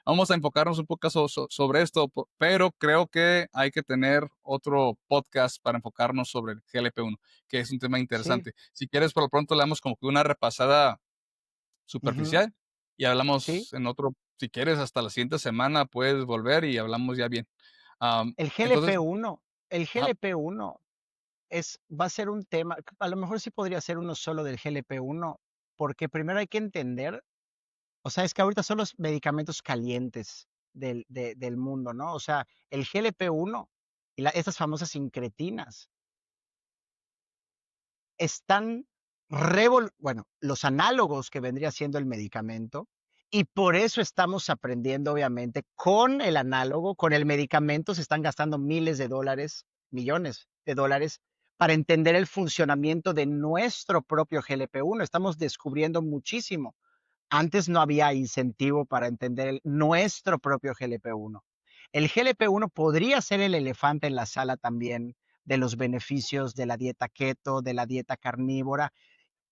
Vamos a enfocarnos un poco sobre esto, pero creo que hay que tener otro podcast para enfocarnos sobre el GLP-1, que es un tema Sí, interesante. Si quieres, por lo pronto le damos como que una repasada ujú, superficial y sí. hablamos en otro, si quieres, hasta la siguiente semana puedes volver y hablamos ya bien. El Entonces, GLP-1, el ajá, GLP-1 va a ser un tema, a lo mejor sí podría ser uno solo del GLP-1, porque primero hay que entender, o sea, es que ahorita son los medicamentos calientes del mundo, ¿no? O sea, el GLP-1 y estas famosas incretinas están bueno, los análogos que vendría siendo el medicamento, y por eso estamos aprendiendo, obviamente, con el análogo, con el medicamento, se están gastando miles de dólares, millones de dólares, para entender el funcionamiento de nuestro propio GLP-1. Estamos descubriendo muchísimo. Antes no había incentivo para entender nuestro propio GLP-1. El GLP-1 podría ser el elefante en la sala también de los beneficios de la dieta keto, de la dieta carnívora,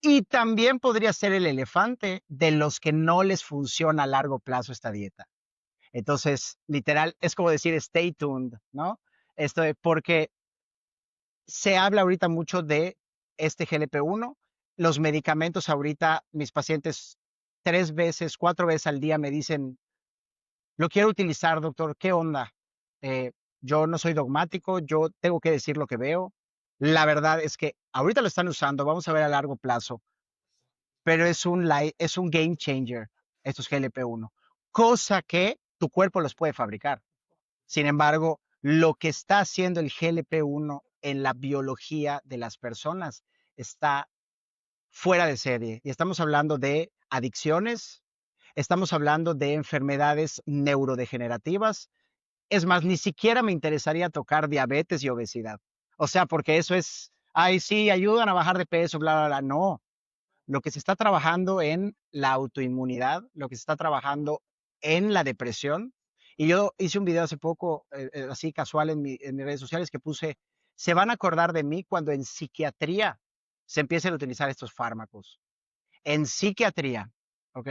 y también podría ser el elefante de los que no les funciona a largo plazo esta dieta. Entonces, literal, es como decir stay tuned, ¿no? Porque se habla ahorita mucho de este GLP-1. Los medicamentos ahorita, mis pacientes 3 veces, 4 veces al día me dicen: "Lo quiero utilizar, doctor, ¿qué onda?". Yo no soy dogmático, yo tengo que decir lo que veo. La verdad es que ahorita lo están usando, vamos a ver a largo plazo, pero es un game changer estos GLP-1, cosa que tu cuerpo los puede fabricar. Sin embargo, lo que está haciendo el GLP-1 en la biología de las personas está fuera de serie. Y estamos hablando de adicciones, estamos hablando de enfermedades neurodegenerativas. Es más, ni siquiera me interesaría tocar diabetes y obesidad. O sea, porque eso es, ay, sí, ayudan a bajar de peso, bla, bla, bla. No, lo que se está trabajando en la autoinmunidad, lo que se está trabajando en la depresión. Y yo hice un video hace poco, así casual en mis redes sociales, que puse, se van a acordar de mí cuando en psiquiatría se empiecen a utilizar estos fármacos. En psiquiatría, ¿ok?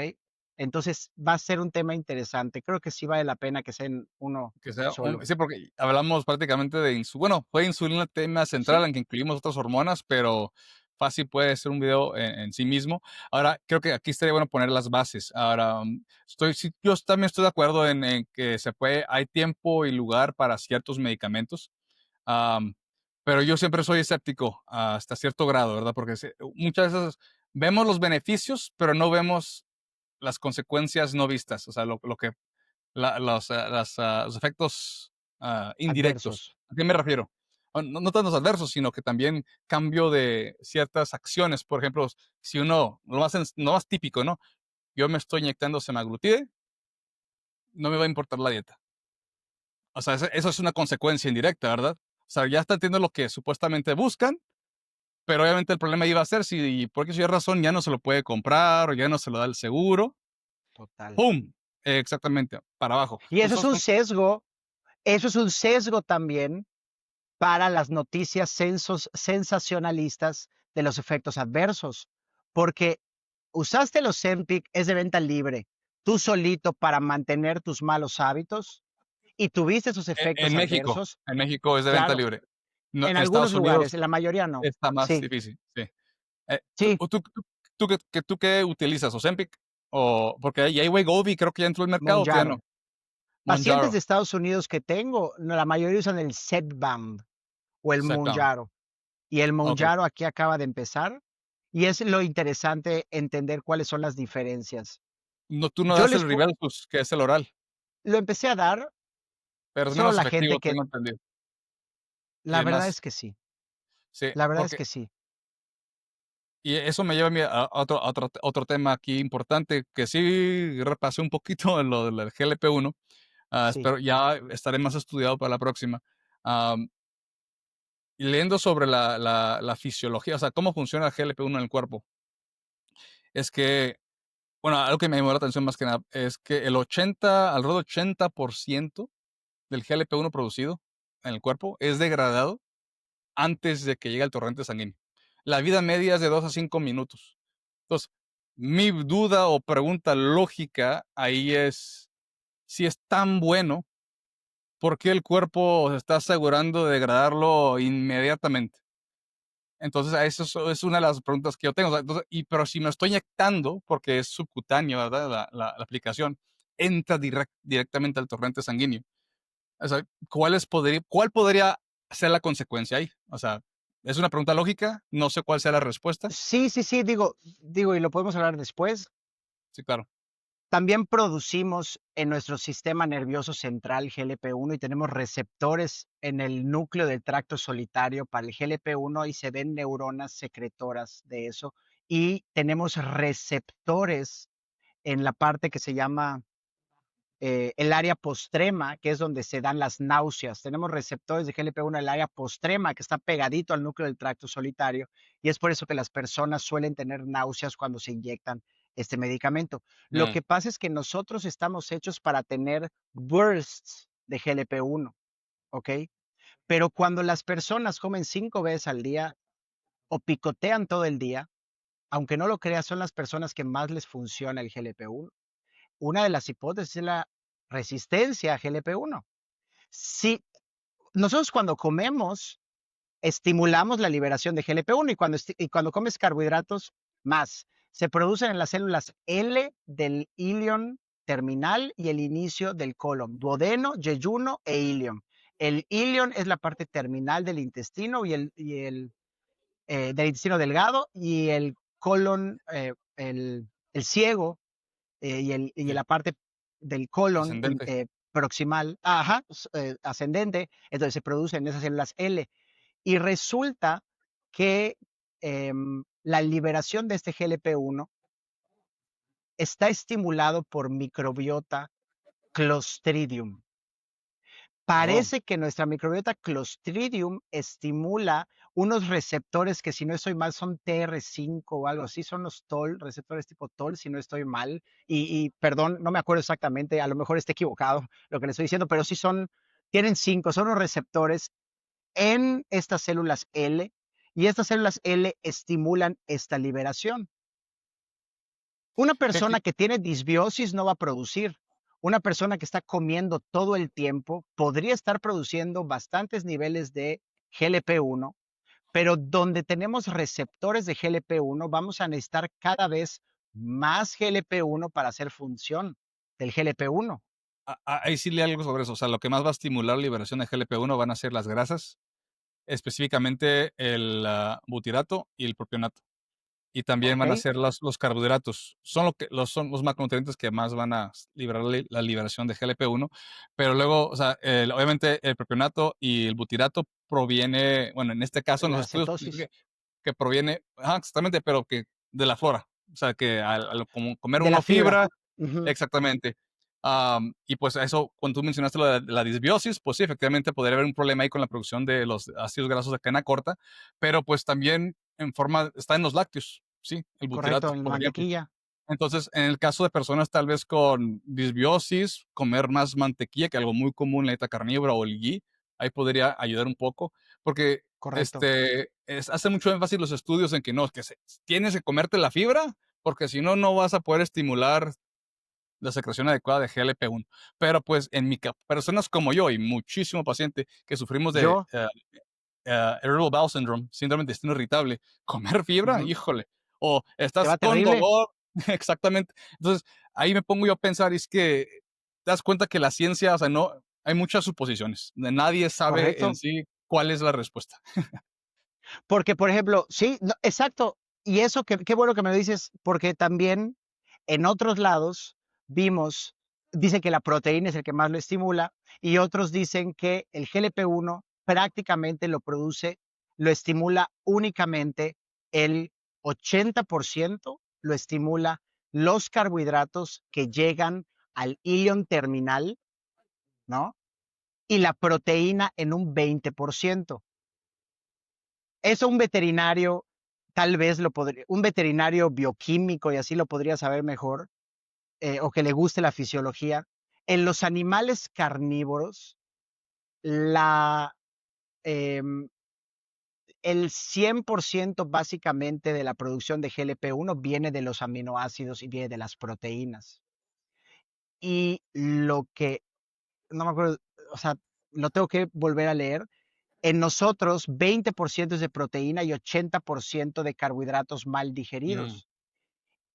Entonces va a ser un tema interesante. Creo que sí vale la pena que sea en uno que sea solo. sí, porque hablamos prácticamente de bueno, fue insulina el tema central Sí, en que incluimos otras hormonas, pero fácil puede ser un video en sí mismo. Ahora, creo que aquí estaría bueno poner las bases. Ahora, sí, yo también estoy de acuerdo en que hay tiempo y lugar para ciertos medicamentos, am, pero yo siempre soy escéptico hasta cierto grado, ¿verdad? Porque muchas veces vemos los beneficios, pero no vemos las consecuencias no vistas, o sea, lo que los efectos indirectos. adversos, ¿A qué me refiero? No tanto los adversos, sino que también cambio de ciertas acciones. Por ejemplo, si uno, lo más típico, ¿no? Yo me estoy inyectando semaglutide, no me va a importar la dieta. O sea, eso es una consecuencia indirecta, ¿verdad? O sea, ya está entiendo lo que supuestamente buscan, pero obviamente el problema iba a ser si por qué razón ya no se lo puede comprar o ya no se lo da el seguro. total. ¡Pum! Exactamente, para abajo. Y eso es un sesgo también para las noticias sensacionalistas de los efectos adversos, porque usaste los Ozempic, es de venta libre, tú solito para mantener tus malos hábitos y tuviste esos efectos adversos, En México es de venta claro, libre. No, en en algunos Estados lugares, Unidos en la mayoría no. está más Sí, difícil, sí. Eh, ¿tú sí, tú tú tú qué utilizas? ¿Ozempic? O porque hay Wegovy, creo que ya entró al mercado, ¿o todavía no? Mounjaro. Pacientes Mounjaro. de Estados Unidos que tengo, la mayoría usan el Zepbound o el exactamente. Mounjaro. Y el Okey. Mounjaro aquí acaba de empezar, y es lo interesante entender cuáles son las diferencias. No, tú no Yo das les el pu Ribelsus, que es el oral, Lo empecé a dar, pero es solo menos la gente efectivo, que tengo entendido. la Y verdad más es que sí, sí, la verdad es porque que sí, y eso me lleva a mí a otro tema aquí importante, que sí repasé un poquito en lo del GLP-1, sí, espero ya estaré más estudiado para la próxima. Am, y leyendo sobre la fisiología, o sea, cómo funciona el GLP-1 en el cuerpo, es que, bueno, algo que me llamó la atención más que nada es que alrededor del 80% del GLP-1 producido en el cuerpo es degradado antes de que llegue al torrente sanguíneo. La vida media es de 2 a 5 minutos. Entonces, mi duda o pregunta lógica ahí es, si es tan bueno, ¿por qué el cuerpo se está asegurando de degradarlo inmediatamente? Entonces, a eso es una de las preguntas que yo tengo. O sea, entonces, pero si me estoy inyectando, porque es subcutáneo, ¿verdad? La aplicación, entra directamente al torrente sanguíneo. O sea, ¿cuál podría ser la consecuencia ahí? O sea, es una pregunta lógica, no sé cuál sea la respuesta. sí, sí, sí, digo, y lo podemos hablar después. Sí, claro. También producimos en nuestro sistema nervioso central GLP-1 y tenemos receptores en el núcleo del tracto solitario para el GLP-1 y se ven neuronas secretoras de eso. Y tenemos receptores en la parte que se llama el área postrema, que es donde se dan las náuseas. Tenemos receptores de GLP-1 en el área postrema, que está pegadito al núcleo del tracto solitario, y es por eso que las personas suelen tener náuseas cuando se inyectan este medicamento. Lo Mm, que pasa es que nosotros estamos hechos para tener bursts de GLP-1, ¿ok? Pero cuando las personas comen 5 veces al día o picotean todo el día, aunque no lo creas, son las personas que más les funciona el GLP-1. Una de las hipótesis es la resistencia a GLP-1. Si nosotros cuando comemos, estimulamos la liberación de GLP-1 y cuando comes carbohidratos, más. Se producen en las células L del ilion terminal y el inicio del colon, duodeno, yeyuno e ilion. El ilion es la parte terminal del intestino del intestino delgado y el colon, el ciego y sí, la parte del colon ascendente. proximal, ajá, ascendente, entonces se producen esas células L. Y resulta que la liberación de este GLP-1 está estimulado por microbiota Clostridium. Oh, Parece que nuestra microbiota Clostridium estimula unos receptores que, si no estoy mal, son TR5 o algo así, son los TOL, receptores tipo TOL, si no estoy mal. Y perdón, no me acuerdo exactamente, a lo mejor esté equivocado lo que le estoy diciendo, pero sí tienen 5, son los receptores en estas células L y estas células L estimulan esta liberación. Una fíjate, persona que tiene disbiosis no va a producir. Una persona que está comiendo todo el tiempo podría estar produciendo bastantes niveles de GLP-1, pero donde tenemos receptores de GLP-1 vamos a necesitar cada vez más GLP-1 para hacer función del GLP-1. ahí sí leí algo sobre eso. O sea, lo que más va a estimular la liberación de GLP-1 van a ser las grasas, específicamente el butirato y el propionato. Y también ¿Ok? van a ser los carbohidratos. Son los macronutrientes que más van a liberar la liberación de GLP-1. Pero luego, o sea, obviamente el propionato y el butirato proviene, bueno, en este caso en De los la estudios cetosis, que proviene, ajá, exactamente, pero que de la flora. O sea, que como comer de la uno fibra. fibra, Ujú, exactamente. Y pues eso, cuando tú mencionaste lo de la disbiosis, pues sí, efectivamente podría haber un problema ahí con la producción de los ácidos grasos de cadena corta, pero pues también está en los lácteos, sí, el correcto, butirato, en la por ejemplo. mantequilla. Entonces, en el caso de personas tal vez con disbiosis, comer más mantequilla, que algo muy común en la dieta carnívora o el ghee, ahí podría ayudar un poco, porque Correcto, hace mucho énfasis los estudios en que no, tienes que comerte la fibra, porque si no, no vas a poder estimular la secreción adecuada de GLP-1. Pero pues personas como yo y muchísimo paciente que sufrimos de yo, Irritable Bowel Syndrome, síndrome de intestino irritable, comer fibra, ujú, híjole, o te estás va con terrible, dolor, exactamente. Entonces, ahí me pongo yo a pensar, y es que te das cuenta que la ciencia, o sea, no, hay muchas suposiciones, nadie sabe en correcto. sí. ¿cuál es la respuesta? Porque, por ejemplo, sí, no, exacto. Y eso, qué bueno que me lo dices, porque también en otros lados vimos, dicen que la proteína es el que más lo estimula, y otros dicen que el GLP-1 prácticamente lo produce, lo estimula únicamente el 80%, lo estimula los carbohidratos que llegan al ilion terminal, ¿no? Y la proteína en un 20%. Eso un veterinario tal vez lo podría, un veterinario bioquímico y así lo podría saber mejor, o que le guste la fisiología. En los animales carnívoros, la, em, el 100% básicamente de la producción de GLP-1 viene de los aminoácidos y viene de las proteínas. Y lo que, no me acuerdo, o sea, lo tengo que volver a leer. En nosotros, 20% es de proteína y 80% de carbohidratos mal Mm, digeridos.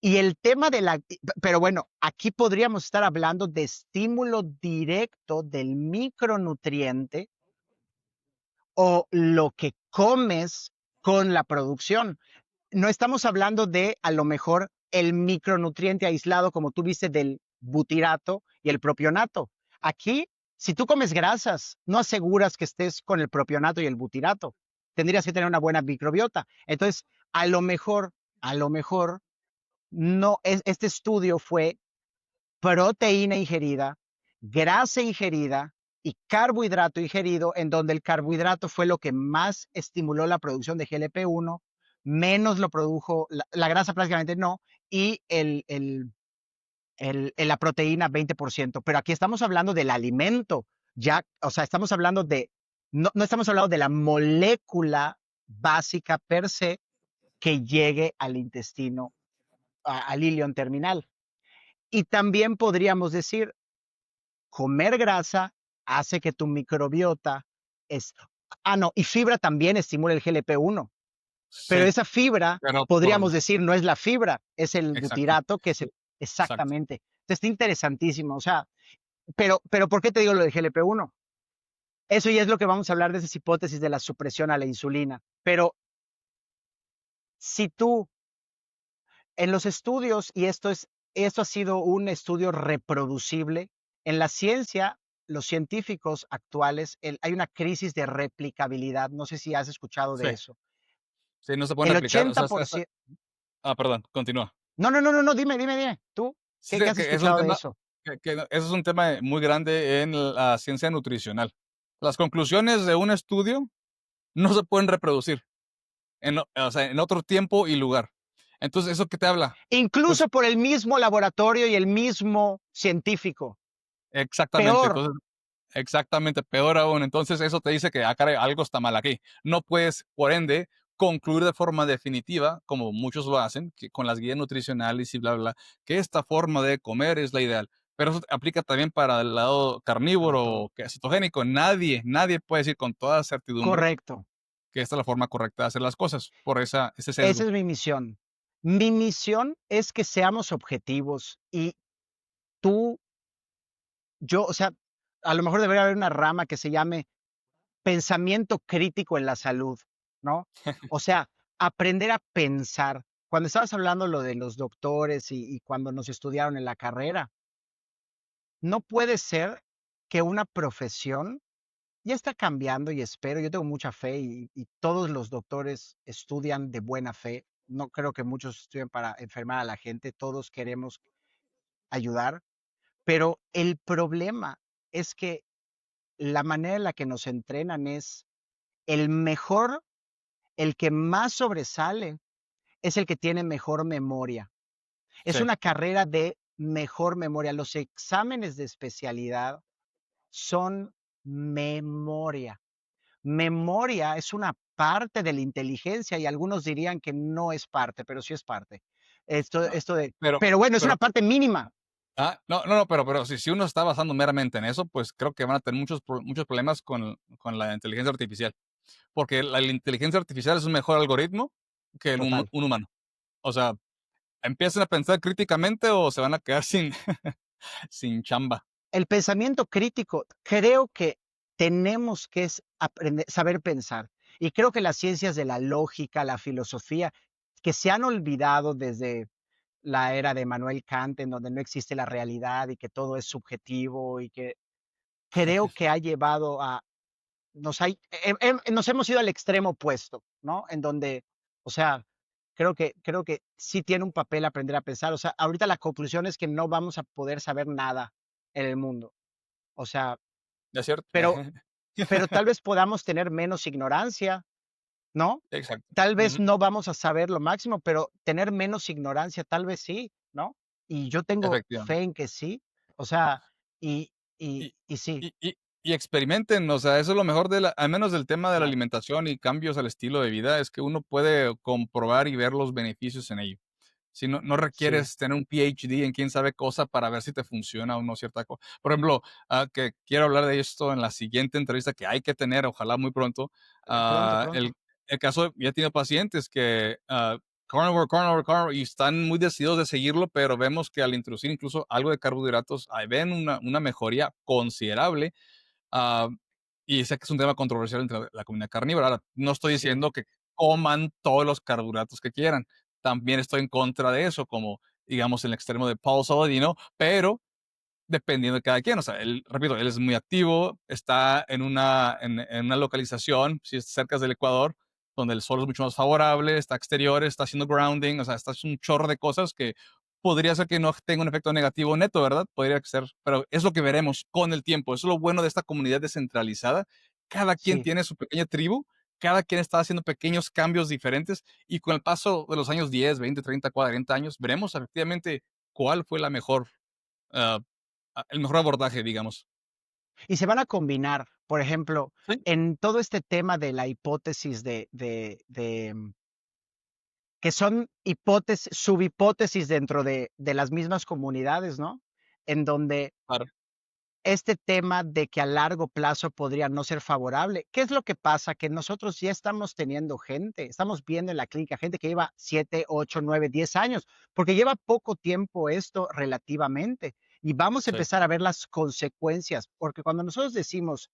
Y el tema de la, pero bueno, aquí podríamos estar hablando de estímulo directo del micronutriente o lo que comes con la producción. No estamos hablando de a lo mejor el micronutriente aislado, como tú viste, del butirato y el propionato. Aquí, si tú comes grasas, no aseguras que estés con el propionato y el butirato. Tendrías que tener una buena microbiota. Entonces, a lo mejor, no, este estudio fue proteína ingerida, grasa ingerida y carbohidrato ingerido, en donde el carbohidrato fue lo que más estimuló la producción de GLP-1, menos lo produjo, la grasa prácticamente no, y la proteína 20%. Pero aquí estamos hablando del alimento, ya, o sea, estamos hablando de, no, no estamos hablando de la molécula básica per se que llegue al intestino, al ilion terminal. Y también podríamos decir, comer grasa hace que tu microbiota es... Ah, no, y fibra también estimula el GLP-1, pero sí, esa fibra, pero por... podríamos decir, no es la fibra, es el Exacto, butirato que se... exacto. Exactamente. Entonces, está interesantísimo, o sea, pero ¿por qué te digo lo del GLP-1? Eso ya es lo que vamos a hablar de esas hipótesis de la supresión a la insulina. Pero si tú en los estudios, y esto ha sido un estudio reproducible, en la ciencia, los científicos actuales, hay una crisis de replicabilidad. No sé si has escuchado Sí, de eso. sí, no se pueden El replicar. O sea, 80%. perdón, continúa. No, no, no, no, no, dime. ¿Tú Sí, qué sí, has que es un escuchado de tema, eso? eso es un tema muy grande en la ciencia nutricional. Las conclusiones de un estudio no se pueden reproducir o sea, en otro tiempo y lugar. Entonces, ¿eso qué te habla? Pues Incluso por el mismo laboratorio y el mismo científico. exactamente. Peor, Entonces, exactamente, peor aún. Entonces, eso te dice que, caray, algo está mal aquí. No puedes, por ende, concluir de forma definitiva, como muchos lo hacen, que con las guías nutricionales y bla, bla, bla, que esta forma de comer es la ideal. Pero eso aplica también para el lado para carnívoro todo. o cetogénico. Nadie puede decir con toda certidumbre Correcto. que esta es la forma correcta de hacer las cosas por ese Esa sesgo. es mi misión. Mi misión es que seamos objetivos y tú, yo, o sea, a lo mejor debería haber una rama que se llame pensamiento crítico en la salud, ¿no? O sea, aprender a pensar. Cuando estabas hablando lo de los doctores y cuando nos estudiaron en la carrera, no puede ser que una profesión ya está cambiando y espero, yo tengo mucha fe y todos los doctores estudian de buena fe. No creo que muchos estudien para enfermar a la gente, todos queremos ayudar, pero el problema es que la manera en la que nos entrenan es el mejor, el que más sobresale es el que tiene mejor memoria. Es Sí, una carrera de mejor memoria. Los exámenes de especialidad son memoria. Memoria es una parte de la inteligencia y algunos dirían que no es parte, pero sí es parte. no, pero, Pero bueno, es pero una parte mínima, no, pero si uno está basando meramente en eso, pues creo que van a tener muchos problemas con la inteligencia artificial, porque la inteligencia artificial es un mejor algoritmo que total. un humano. O sea, empiezan a pensar críticamente o se van a quedar sin chamba. El pensamiento crítico creo que tenemos que aprender, saber pensar. Y creo que las ciencias de la lógica, la filosofía, que se han olvidado desde la era de Manuel Kant, en donde no existe la realidad y que todo es subjetivo y que creo que ha llevado a, nos hemos ido al extremo opuesto, ¿no? En donde, o sea, creo que sí tiene un papel aprender a pensar. O sea, ahorita la conclusión es que no vamos a poder saber nada en el mundo. O sea, ¿Es cierto? pero pero tal vez podamos tener menos ignorancia, ¿no? Exacto. Tal vez Ujú. no vamos a saber lo máximo, pero tener menos ignorancia, tal vez sí, ¿no? Y yo tengo Efectivamente. fe en que sí. O sea, y y Y y sí, y y y experimenten, o sea, eso es lo mejor de la al menos del tema de la claro, alimentación y cambios al estilo de vida, es que uno puede comprobar y ver los beneficios en ello. Si no sí, requieres tener un PhD en quién sabe cosa para ver si te funciona o no cierta cosa. Por ejemplo, que quiero hablar de esto en la siguiente entrevista que hay que tener, ojalá muy pronto. pronto, Ah, pronto. el caso, ya he tenido pacientes que, carnivore, carnivore, carnivore, y están muy decididos de seguirlo, pero vemos que al introducir incluso algo de carbohidratos, ahí ven una mejoría considerable. Ah, y sé que es un tema controversial entre la comunidad carnívora. Ahora, no estoy Sí, diciendo que coman todos los carbohidratos que quieran. También estoy en contra de eso, como digamos el extremo de Paul Saladino, pero dependiendo de cada quien. O sea, él, repito, él es muy activo, está en una localización, si es cerca del Ecuador, donde el sol es mucho más favorable, está exterior, está haciendo grounding, o sea, está haciendo un chorro de cosas que podría ser que no tenga un efecto negativo neto, ¿verdad? Podría ser, pero es lo que veremos con el tiempo. Eso es lo bueno de esta comunidad descentralizada. Cada quien sí. tiene su pequeña tribu, cada quien está haciendo pequeños cambios diferentes y con el paso de los años 10, 20, 30, 40 años, veremos efectivamente cuál fue la mejor, ah, el mejor abordaje, digamos. Y se van a combinar, por ejemplo, Sí, en todo este tema de la hipótesis que son hipótesis subhipótesis dentro de las mismas comunidades, ¿no? En donde claro, este tema de que a largo plazo podría no ser favorable. ¿Qué es lo que pasa? Que nosotros ya estamos teniendo gente, estamos viendo en la clínica gente que lleva 7, 8, 9, 10 años, porque lleva poco tiempo esto relativamente. Y vamos a sí, empezar a ver las consecuencias, porque cuando nosotros decimos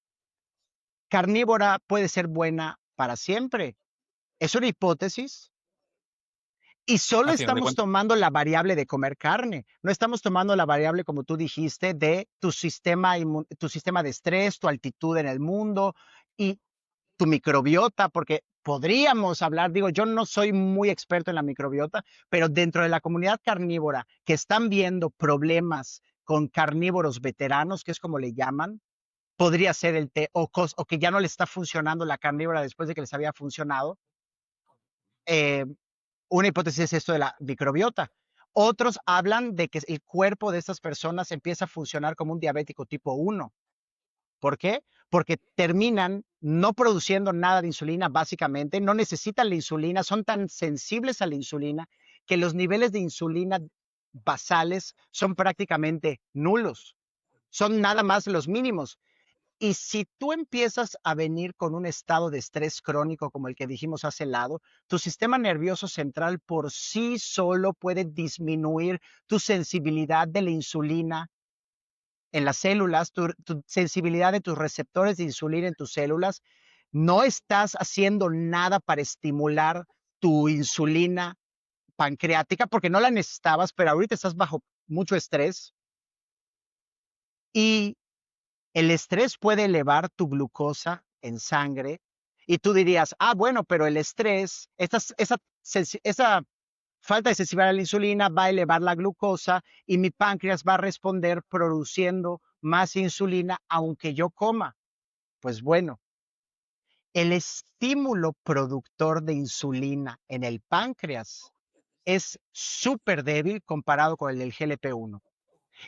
carnívora puede ser buena para siempre, es una hipótesis y solo a final de estamos cuentas, tomando la variable de comer carne, no estamos tomando la variable, como tú dijiste, de tu sistema de estrés, tu altitud en el mundo y tu microbiota, porque podríamos hablar, digo, yo no soy muy experto en la microbiota, pero dentro de la comunidad carnívora que están viendo problemas con carnívoros veteranos, que es como le llaman, podría ser el té o que ya no le está funcionando la carnívora después de que les había funcionado. Eh, una hipótesis es esto de la microbiota. Otros hablan de que el cuerpo de estas personas empieza a funcionar como un diabético tipo 1. ¿Por qué? Porque terminan no produciendo nada de insulina, básicamente, no necesitan la insulina, son tan sensibles a la insulina que los niveles de insulina basales son prácticamente nulos, son nada más los mínimos. Y si tú empiezas a venir con un estado de estrés crónico como el que dijimos hace lado, tu sistema nervioso central por sí solo puede disminuir tu sensibilidad de la insulina en las células, tu sensibilidad de tus receptores de insulina en tus células. No estás haciendo nada para estimular tu insulina pancreática porque no la necesitabas, pero ahorita estás bajo mucho estrés y el estrés puede elevar tu glucosa en sangre y tú dirías, ah, bueno, pero el estrés, esa falta de sensibilidad a la insulina va a elevar la glucosa y mi páncreas va a responder produciendo más insulina aunque yo coma. Pues bueno, el estímulo productor de insulina en el páncreas es súper débil comparado con el del GLP-1.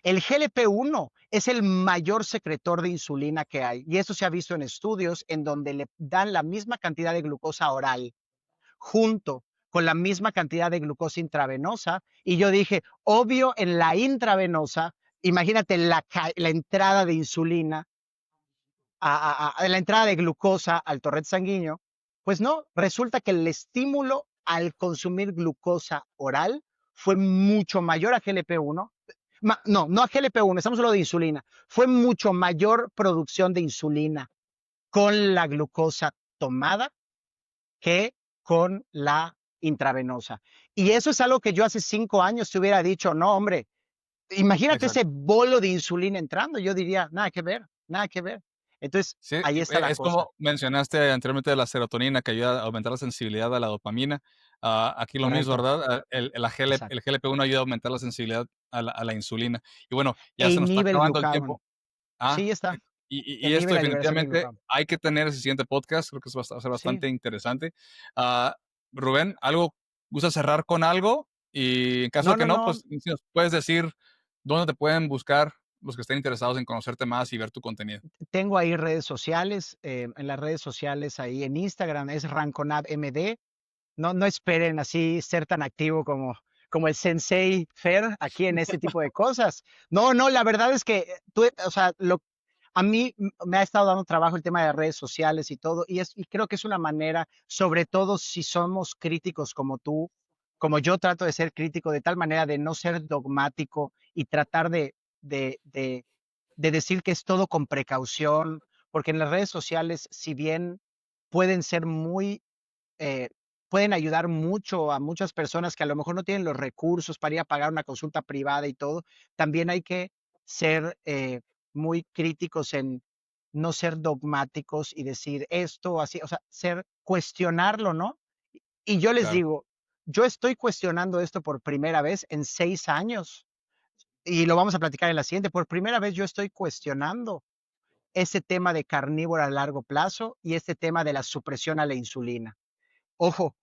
El GLP-1 es el mayor secretor de insulina que hay y eso se ha visto en estudios en donde le dan la misma cantidad de glucosa oral junto con la misma cantidad de glucosa intravenosa y yo dije, obvio en la intravenosa, imagínate la entrada de insulina, la entrada de glucosa al torrente sanguíneo, pues no, resulta que el estímulo al consumir glucosa oral fue mucho mayor a GLP-1. No, no a GLP-1, estamos hablando de insulina. Fue mucho mayor producción de insulina con la glucosa tomada que con la intravenosa. Y eso es algo que yo hace 5 años te hubiera dicho, no, hombre, imagínate ese Exacto. bolo de insulina entrando, yo diría, nada que ver, nada que ver. Entonces, Sí, ahí está la es cosa. como mencionaste anteriormente de la serotonina que ayuda a aumentar la sensibilidad a la dopamina. Aquí lo mismo, Correcto, ¿verdad? El exacto. GLP-1 ayuda a aumentar la sensibilidad a la insulina. Y bueno, E ya se nos está inhibe el acabando el glucagón. tiempo. Ah, Sí, está. y esto Inhibe la liberación de definitivamente glucagón. hay que tener ese siguiente podcast, creo que va a ser Sí. bastante interesante. Ah, Rubén, ¿algo gusta cerrar con algo? Y en caso de No, que no, no, no. pues si nos puedes decir dónde te pueden buscar los que estén interesados en conocerte más y ver tu contenido. Tengo ahí redes sociales. En las redes sociales, ahí en Instagram es RanconabMD. No, no esperen así ser tan activo como el Sensei Fer aquí en este tipo de cosas. No, no, la verdad es que o sea, a mí me ha estado dando trabajo el tema de redes sociales y todo, y creo que es una manera, sobre todo si somos críticos como tú, como yo trato de ser crítico, de tal manera de no ser dogmático y tratar de, de, de decir que es todo con precaución, porque en las redes sociales, si bien pueden ser muy eh, pueden ayudar mucho a muchas personas que a lo mejor no tienen los recursos para ir a pagar una consulta privada y todo. También hay que ser muy críticos en no ser dogmáticos y decir esto o así, o sea, cuestionarlo, ¿no? Y yo les Claro, digo, yo estoy cuestionando esto por primera vez en 6 años y lo vamos a platicar en la siguiente. Por primera vez yo estoy cuestionando ese tema de carnívoro a largo plazo y este tema de la supresión a la insulina. Ojo,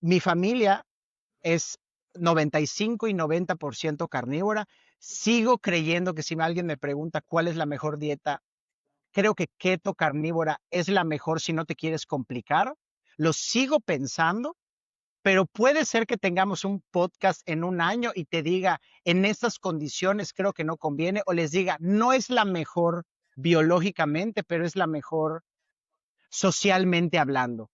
mi familia es 95 y 90% carnívora. Sigo creyendo que si alguien me pregunta cuál es la mejor dieta, creo que keto carnívora es la mejor si no te quieres complicar. Lo sigo pensando, pero puede ser que tengamos un podcast en un año y te diga, en estas condiciones creo que no conviene, o les diga, no es la mejor biológicamente, pero es la mejor socialmente hablando,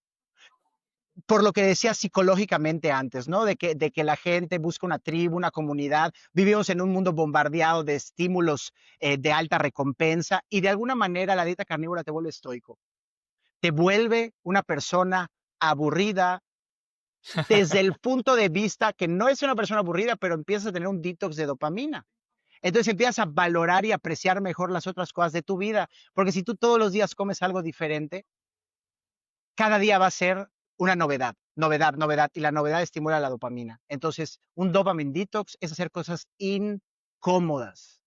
por lo que decía psicológicamente antes, ¿no? De que la gente busca una tribu, una comunidad. Vivimos en un mundo bombardeado de estímulos de alta recompensa y de alguna manera la dieta carnívora te vuelve estoico. Te vuelve una persona aburrida desde el punto de vista que no es una persona aburrida, pero empiezas a tener un detox de dopamina. Entonces empiezas a valorar y apreciar mejor las otras cosas de tu vida, porque si tú todos los días comes algo diferente, cada día va a ser una novedad, novedad, novedad, y la novedad estimula la dopamina. Entonces, un dopamine detox es hacer cosas incómodas.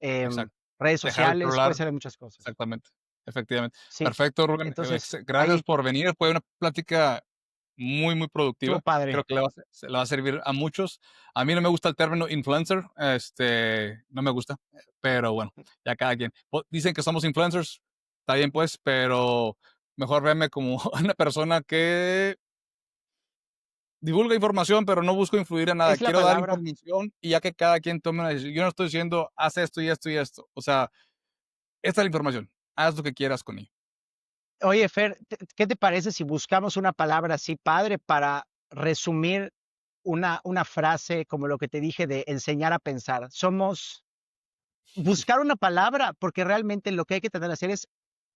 Em, exacto. Redes Dejar el sociales, puede celular. ser de muchas cosas. Exactamente, efectivamente. Sí, Perfecto, Rubén. entonces Gracias ahí por venir. Fue una plática muy, muy estuvo productiva. Creo padre. que le va a servir a muchos. A mí no me gusta el término influencer, no me gusta, pero bueno, ya cada quien. Dicen que somos influencers, está bien pues, pero mejor verme como una persona que divulga información, pero no busco influir en nada. Es la Quiero dar palabra. información y ya que cada quien tome una decisión. Yo no estoy diciendo, haz esto y esto y esto. O sea, esta es la información. Haz lo que quieras con ella. Oye, Fer, ¿qué te parece si buscamos una palabra así padre para resumir una frase como lo que te dije de enseñar a pensar? Buscar una palabra, porque realmente lo que hay que tratar de hacer es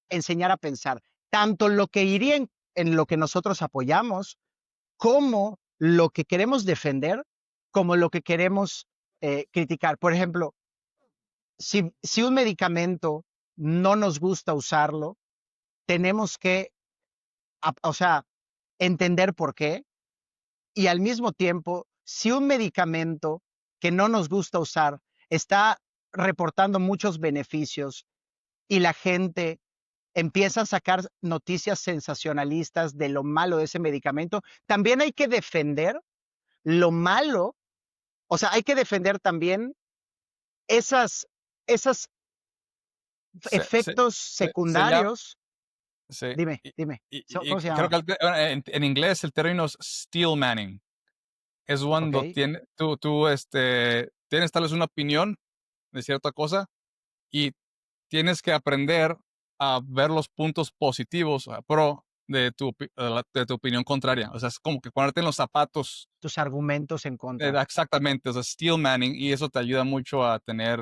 enseñar a pensar, tanto lo que iría en lo que nosotros apoyamos, como lo que queremos defender, como lo que queremos criticar. Por ejemplo, si un medicamento no nos gusta usarlo, tenemos que, o sea, entender por qué, y al mismo tiempo, si un medicamento que no nos gusta usar está reportando muchos beneficios y la gente empieza a sacar noticias sensacionalistas de lo malo de ese medicamento, también hay que defender lo malo, o sea, hay que defender también esas, esos Se, se, efectos se llama, secundarios. sí, Dime, dime, ¿cómo se creo llama? que en inglés el término es steel manning. Es Ok, cuando tienes tal vez una opinión de cierta cosa y tienes que aprender a ver los puntos positivos, pro de tu opinión contraria. O sea, es como que ponerte en los zapatos. tus argumentos en contra. Exactamente, o sea, steel manning, y eso te ayuda mucho a tener,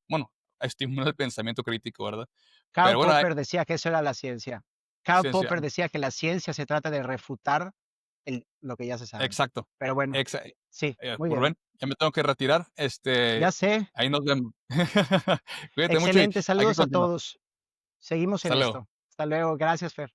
bueno, a estimular el pensamiento crítico, ¿verdad? Karl Pero bueno, Popper decía que eso era la ciencia. Karl ciencia, Popper decía que la ciencia se trata de refutar lo que ya se sabe. exacto, Pero bueno, exa sí, muy bien. Rubén, ya me tengo que retirar, Ya sé. ahí nos vemos. Cuídate mucho y Excelente. hay que Saludos a continuar. todos. Seguimos Hasta en luego. esto. Hasta luego. Gracias, Fer.